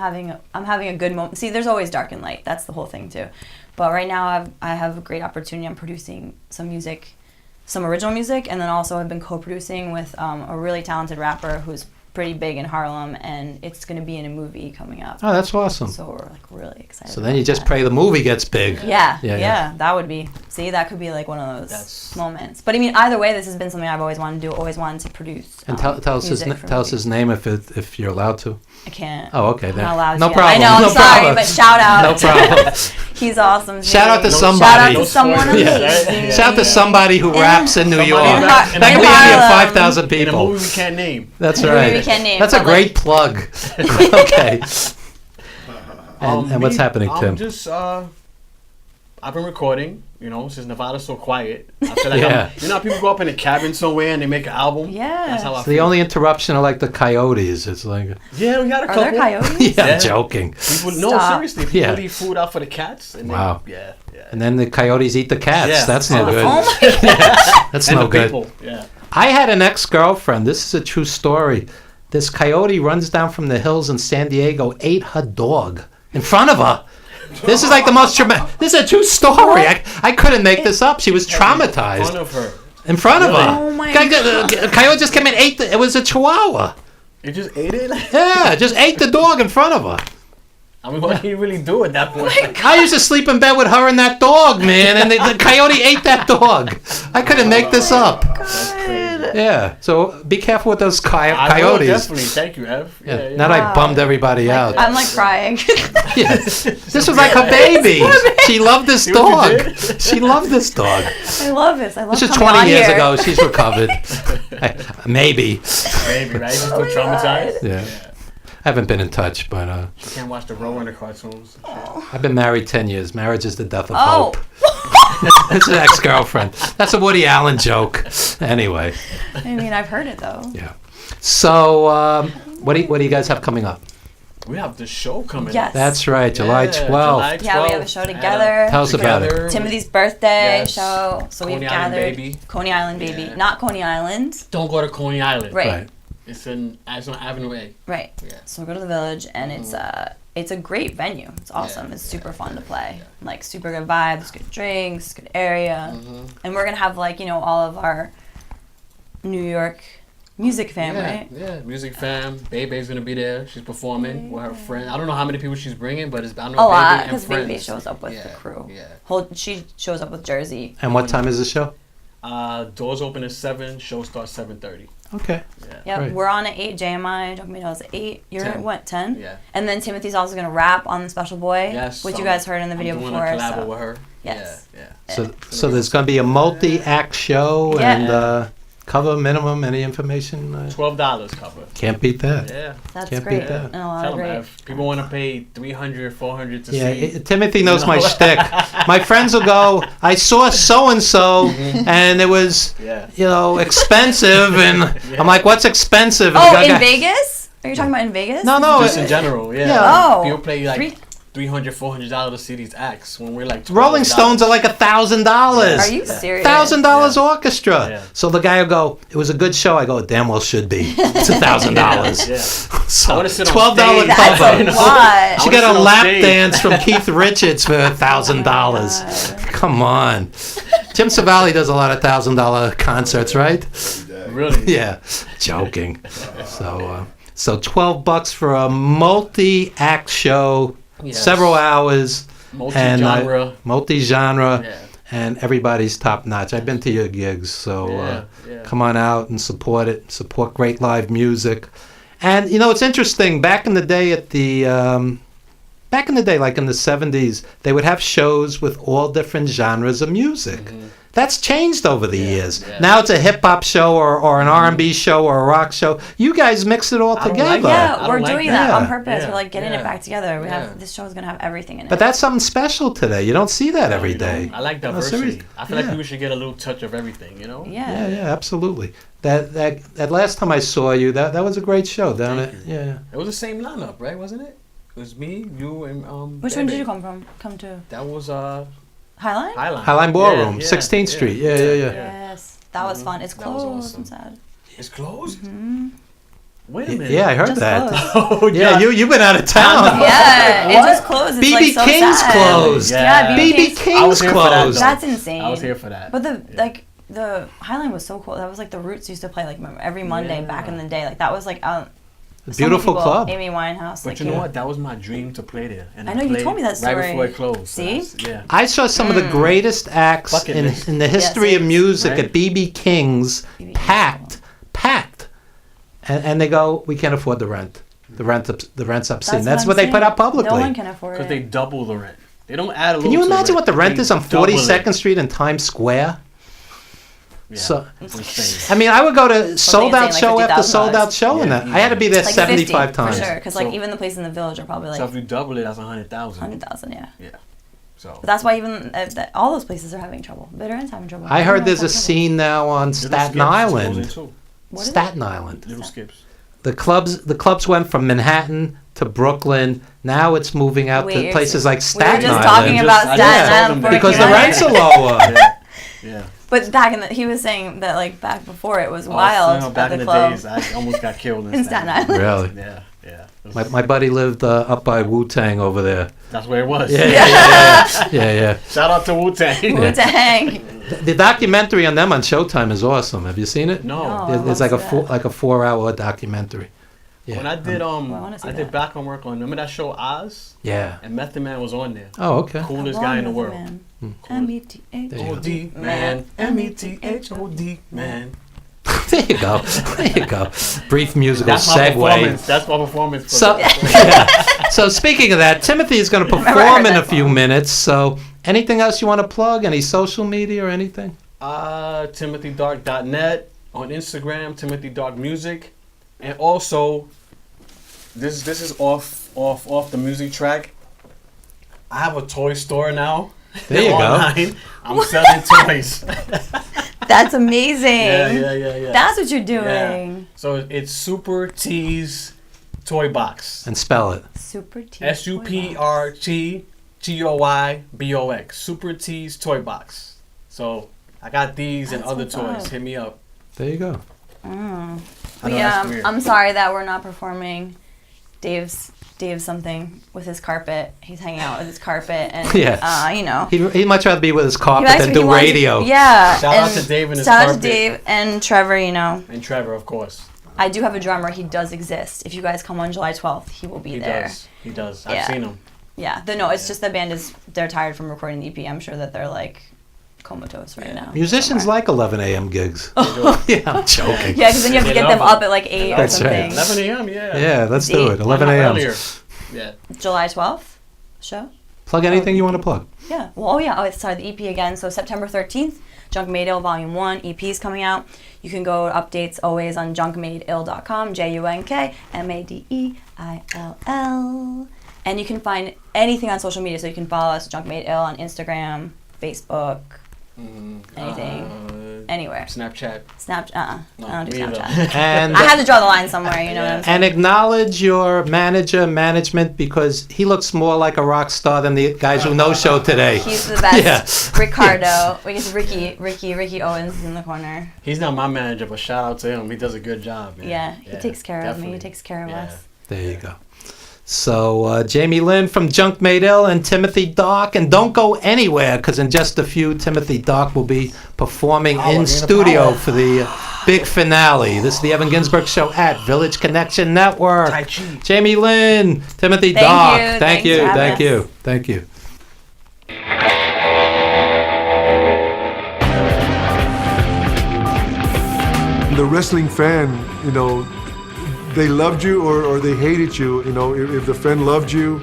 having a good moment. See, there's always dark and light. That's the whole thing too. But right now I have a great opportunity. I'm producing some music, some original music, and then also I've been co-producing with a really talented rapper who's pretty big in Harlem, and it's going to be in a movie coming up. Oh, that's awesome. So we're like really excited. So then you just pray the movie gets big. Yeah, that would be. See, that could be like one of those moments. But I mean, either way, this has been something I've always wanted to do. Always wanted to produce. And tell us his name if you're allowed to. I can't. Oh, okay. I'm not allowed no to. problem. I know. I'm sorry, but shout out. No problem. He's awesome. Shout out to somebody. Shout out to someone amazing. Shout out to somebody who raps in New York. That could be any of 5,000 people. In a movie we can't name. That's right. We can't name. That's a great plug. Okay. And what's happening, Tim? Just I've been recording. Since Nevada's so quiet, I feel like how people go up in a cabin somewhere and they make an album. Yeah. That's how I feel. The only interruption are like the coyotes. It's like we got a couple. Are there coyotes? I'm joking. No, seriously. People leave food out for the cats. And wow. Yeah. And then the coyotes eat the cats. That's no good. Oh my God. That's no good. Yeah. I had an ex-girlfriend. This is a true story. this coyote runs down from the hills in San Diego, ate her dog in front of her. This is like the most dramatic. This is a true story. I couldn't make this up. She was traumatized. In front of her. In front of her. Oh my God. Coyote just came and ate it was a chihuahua. It just ate it? Yeah, just ate the dog in front of her. I mean, what did he really do at that point? I used to sleep in bed with her and that dog, man, and the coyote ate that dog. I couldn't make this up. Yeah, so be careful with those I will, coyotes. definitely. Thank you, Ev. Yeah. Now that I bummed everybody out. I'm like crying. Yeah. This was like her baby. She loved this dog. She loved this dog. I love this. I love This is coming 20 on years here. ago. She's recovered. Maybe. Maybe, right? She's still traumatized? Yeah. I haven't been in touch, but She can't watch the Rowan cartoons. I've been married 10 years. Marriage is the death of Oh. hope. It's an ex-girlfriend. That's a Woody Allen joke. Anyway. I mean, I've heard it though. Yeah. So, what do you guys have coming up? We have the show coming Yes. up. That's right, July 12th. Yeah, we have a show together. Tell us about it. Timothy's birthday Yes. show. So we've Coney Island gathered Baby. Coney Island Baby, Yeah. not Coney Island. Don't go to Coney Island. Right. It's on Avenue A. Right. Yeah. So we go to the Village, and it's a great venue. It's awesome. It's super fun to play. Like super good vibes, good drinks, good area, and we're gonna have all of our New York music fam, right? Yeah, music fam. Bebe's gonna be there. She's performing with her friend. I don't know how many people she's bringing, but I know A lot, Bebe because and Bebe friends. shows up with the crew. Yeah. She shows up with Jersey. And what time is the show? Doors open at 7. Show starts 7:30. Okay. Yep, Great. we're on at 8. JMI, Joe Camino's at 8. You're 10. at what, 10? Yeah. And then Timothy's also going to rap on the Special Boy, Yes. which you guys heard in the video I'm doing before. a collab So. with her. Yes. Yeah. So there's going to be a multi-act show Yeah. and cover minimum. Any information? $12 cover. Can't beat that. Yeah. That's Can't great. beat that. And a lot Tell of them great. if people want to pay $300, $400 to Yeah, see. Timothy knows my shtick. My friends will go, I saw so-and-so, and it was, expensive, and I'm like, what's expensive? And Oh, the guy- in Vegas? Are you talking about in Vegas? No, Just in general, yeah. Oh. People pay like $300, $400 to see these acts when we're like Rolling Stones are like $1,000. Are you serious? $1,000 orchestra. So the guy will go, it was a good show. I go, it damn well should be. It's $1,000. Yeah. So I wanna sit on $12 stage. cover. That's a lot. She I wanna got sit a on lap stage. dance from Keith Richards for $1,000. Come on. Jim Savali does a lot of $1,000 concerts, right? Really? Yeah. Joking. So $12 for a multi-act show, Yes. several hours, Multi-genre. multi-genre, and everybody's top notch. I've been to your gigs, so come on out and support it. Support great live music. And it's interesting. Back in the day, like in the 70s, they would have shows with all different genres of music. That's changed over the years. Now it's a hip hop show or an R&B show or a rock show. You guys mix it all together. Yeah, we're doing that on Yeah. purpose. Yeah. We're like getting Yeah. it back together. We Yeah. have this show is gonna have everything in it. But that's something special today. You don't see that every day. I like No, diversity. seriously. I feel like Yeah. people should get a little touch of everything, Yeah, absolutely. That last time I saw you, that was a great show down at It was the same lineup, right? Wasn't it? It was me, you, and Which one Bebe. did you come to? That was Highline? Highline Ballroom, Yeah, 16th yeah, Street. Yeah. Yes, that was fun. It's That was closed. awesome. I'm sad. It's closed? Mm-hmm. Wait a minute. Yeah, I heard Just that. closed. Oh, Yeah, God. you've been out of town. Yeah, it just closed. It's BB like so King's sad. closed. Yeah, BB King's I King's was here for that, closed. though. That's insane. I was here for that. But the Highline was so cool. That was like the Roots used to play like every Monday back in the day. Like that was like out. Beautiful club. Amy Winehouse. But like, you know what? That was my dream to play there. And I know, you played told me that story. Right before it closed. See? Yeah. I saw some of the greatest acts Bucket in list. the history Yes, of music right? at BB King's, packed. And they go, we can't afford the rent. The rent's obscene. That's what they put out publicly. No one can afford Because it. they double the rent. They don't add a little Can you to imagine what the rent They is on double it. 42nd Street in Times Square? Yeah. So, Insane. I mean, I would go to sold out insane, show like after $50,000. sold out show, and that I had to be there Like 75 50, times. for sure. Because like So- even the places in the Village are probably like So if you double it, that's 100,000. 100,000. Yeah. Yeah. So. But that's why even all those places are having trouble. Veterans having trouble. I heard Everyone's there's a having trouble. scene now on Little Staten Skips is Island. closing too. What is it? Staten Island. Little Skips. The clubs went from Manhattan to Brooklyn. Now it's moving out Wait, to you're places s- like we were Staten just Island. talking about I Staten just told Island them before that. because we the came out rents here. are lower. Yeah. But he was saying that like back before it was Oh, wild. no, back at in the club. days, I almost got killed in In Staten Island. Really? Yeah, yeah. My buddy lived up by Wu-Tang over there. That's where it was. Yeah. Shout out to Wu-Tang. Wu-Tang. The documentary on them on Showtime is awesome. Have you seen it? No. It's like a 4-hour documentary. Yeah. When I did see I did background work on, remember that show Oz? Yeah. And Method Man was on there. Oh, okay. Coolest I guy in love the Method world. Man. M-E-T-H-O-D man. M-E-T-H-O-D man. There you go. There you go. Brief musical That's my segue. performance. That's my performance. So, yeah. So speaking of that, Timothy is going to perform in a few minutes. So anything else you want to plug? Any social media or anything? TimothyDark.net, on Instagram, Timothy Dark Music, and also this is off the music track. I have a toy store now. There you online. go. I'm selling toys. That's amazing. Yeah. That's what you're Yeah. doing. So it's Super T's Toy Box. And spell it. Super T. SuperTToyBox. Super T's Toy Box. So I got these and That's other what's toys. up. Hit me up. There you go. I know Yeah, that's weird. I'm sorry that we're not performing. Dave's something with his carpet. He's hanging out with his carpet, and Yeah. you know. He'd much rather be with his He carpet likes- than he do wants- radio. Yeah. Shout out to Dave and his Shout out to carpet. Dave and Trevor. You know, And Trevor, of course. I do have a drummer. He does exist. If you guys come on July 12th, he will be He there. does. He does. Yeah. I've seen him. Yeah. It's just the band they're tired from recording the EP. I'm sure that they're like comatose right now. Musicians like 11 a.m. gigs. Yeah, I'm joking. Yeah, because then you have to get them up at like 8 or That's something. right. 11 a.m. Yeah. Yeah, let's do it. 11 Why not a.m. earlier? Yeah. July 12th show? Plug anything you want to plug. Yeah. Well, sorry, the EP again. So September 13th, Junk Made Ill Volume 1 EP is coming out. You can go to updates always on junkmadeill.com, JUNKMADEILL. And you can find anything on social media. So you can follow us, Junk Made Ill, on Instagram, Facebook, anything, anywhere. Snapchat. I don't do me either. Snapchat. And I had to draw the line somewhere, you know what I'm saying? And acknowledge your management, because he looks more like a rock star than the guys who no show today. He's the best. Yeah. Ricardo. We get Ricky Owens is in the corner. He's not my manager, but shout out to him. He does a good job, man. Yeah, he takes care of me. definitely. He takes care of us. There you go. So Jamie Lynn from Junk Made Ill and Timothy Dark, and don't go anywhere, because in just a few, Timothy Dark will be performing in studio for the big finale. This is the Evan Ginsburg Show at Village Connection Network. Tai Chi. Jamie Lynn, Timothy Thank Dark. you. Thank Thanks you. for having Thank us. you. Thank you. The wrestling fan, you know, they loved you or they hated you. You know, if the fan loved you,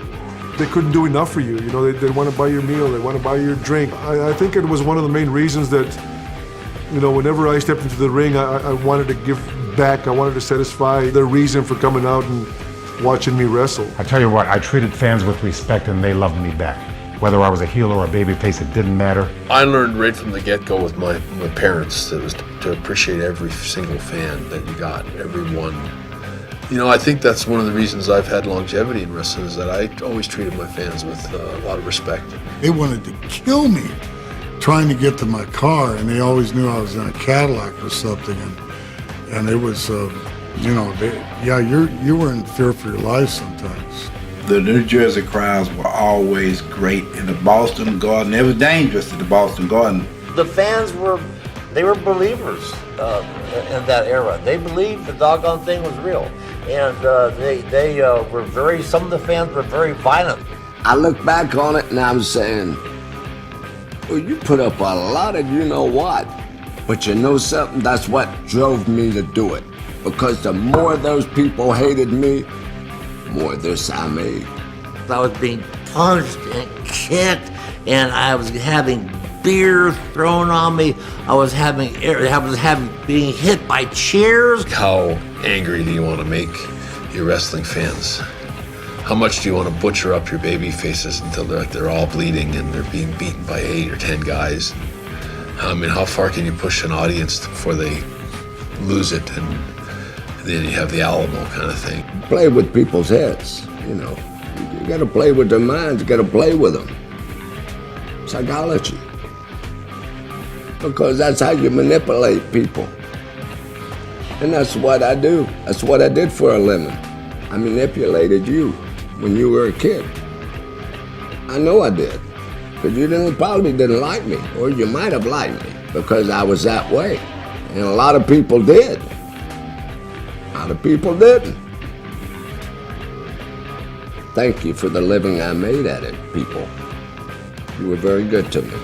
they couldn't do enough for you. You know, they want to buy your meal, they want to buy your drink. I think it was one of the main reasons that, you know, whenever I stepped into the ring, I wanted to give back. I wanted to satisfy their reason for coming out and watching me wrestle. I tell you what, I treated fans with respect and they loved me back. Whether I was a heel or a babyface, it didn't matter. I learned right from the get-go with my parents that was to appreciate every single fan that you got, every one. You know, I think that's one of the reasons I've had longevity in wrestling, is that I always treated my fans with a lot of respect. They wanted to kill me trying to get to my car, and they always knew I was in a Cadillac or something, and it was, you know, you were in fear for your life sometimes. The New Jersey crowds were always great in the Boston Garden. It was dangerous at the Boston Garden. The fans were believers in that era. They believed the doggone thing was real, and they were very. Some of the fans were very violent. I look back on it and I'm saying, well, you put up a lot of you know what, but you know something? That's what drove me to do it, because the more those people hated me, more this I made. I was being punched and kicked, and I was having beer thrown on me. I was being hit by chairs. How angry do you want to make your wrestling fans? How much do you want to butcher up your baby faces until they're all bleeding and they're being beaten by 8 or 10 guys? I mean, how far can you push an audience before they lose it, and then you have the Alamo kind of thing? Play with people's heads, you know. You gotta play with their minds, you gotta play with them. Psychology. because that's how you manipulate people. And that's what I do. That's what I did for a living. I manipulated you when you were a kid. I know I did. Because you probably didn't like me, or you might have liked me because I was that way. And a lot of people did. A lot of people didn't. Thank you for the living I made at it, people. You were very good to me.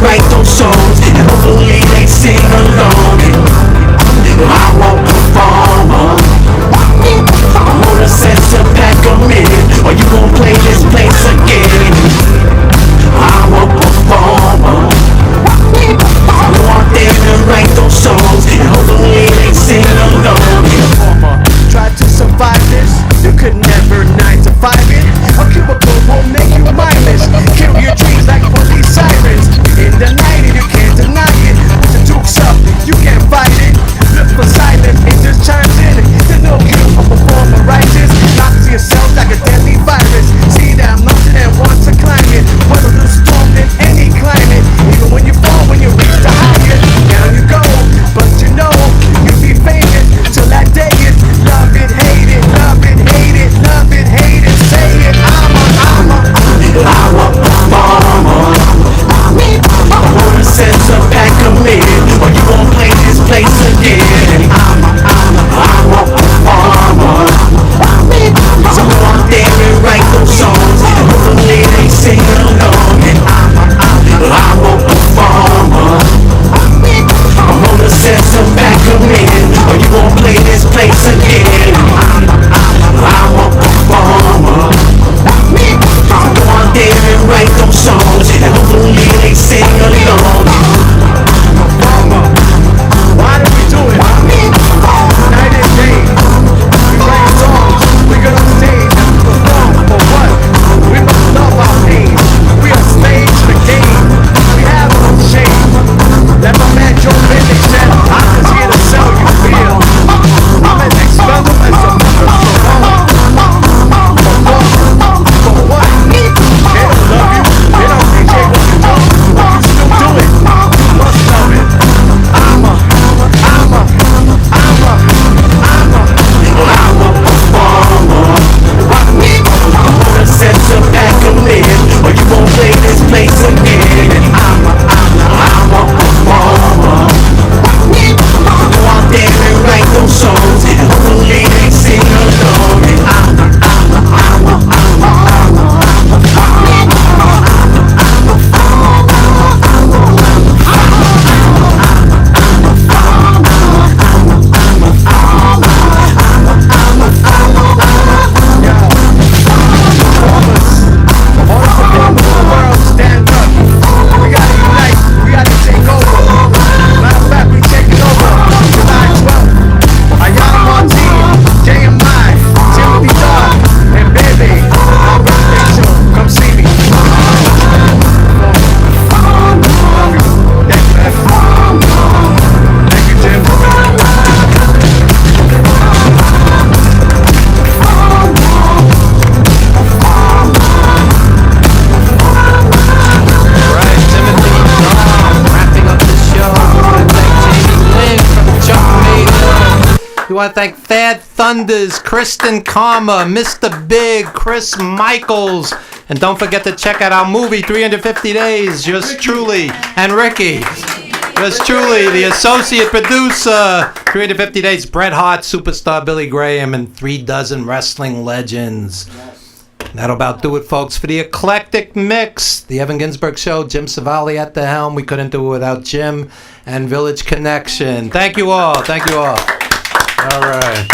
Right. want to thank Thad Thunders, Kristen Karma, Mr. Big, Chris Michaels. And don't forget to check out our movie, 350 Days. Yours truly, and Ricky. Yours truly, the associate producer. 350 Days, Bret Hart, superstar Billy Graham, and 36 wrestling legends. That'll about do it, folks, for the Eclectic Mix. The Evan Ginsburg Show, Jim Savali at the helm. We couldn't do it without Jim and Village Connection. Thank you all. Thank you all. All right.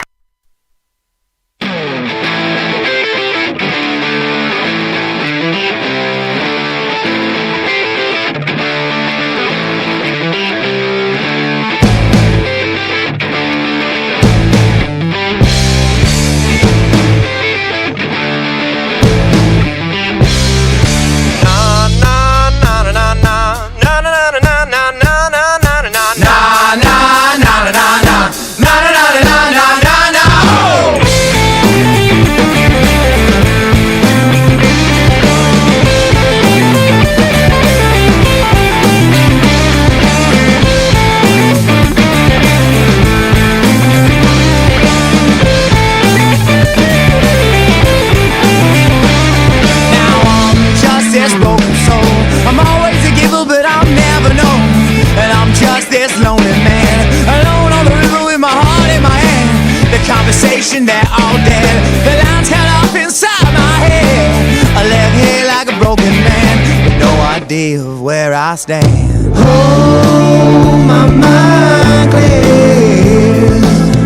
They're all dead. The lines cut off inside my head. I left here like a broken man with no idea of where I stand. Oh, my mind clears.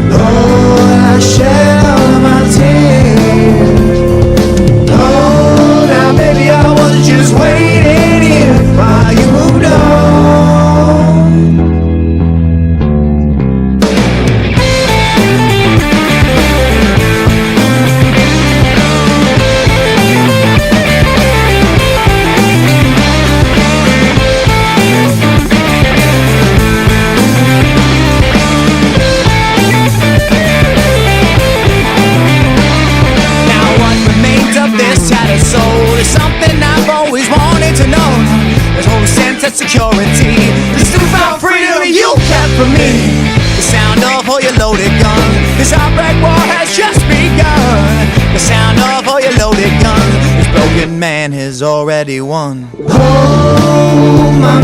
Lord, I shed all of my tears. Oh, now baby, I was just waiting here while you moved on. Security, this newfound freedom you kept from me. The sound of all your loaded guns. This outbreak war has just begun. The sound of all your loaded guns. This broken man has already won. Oh, my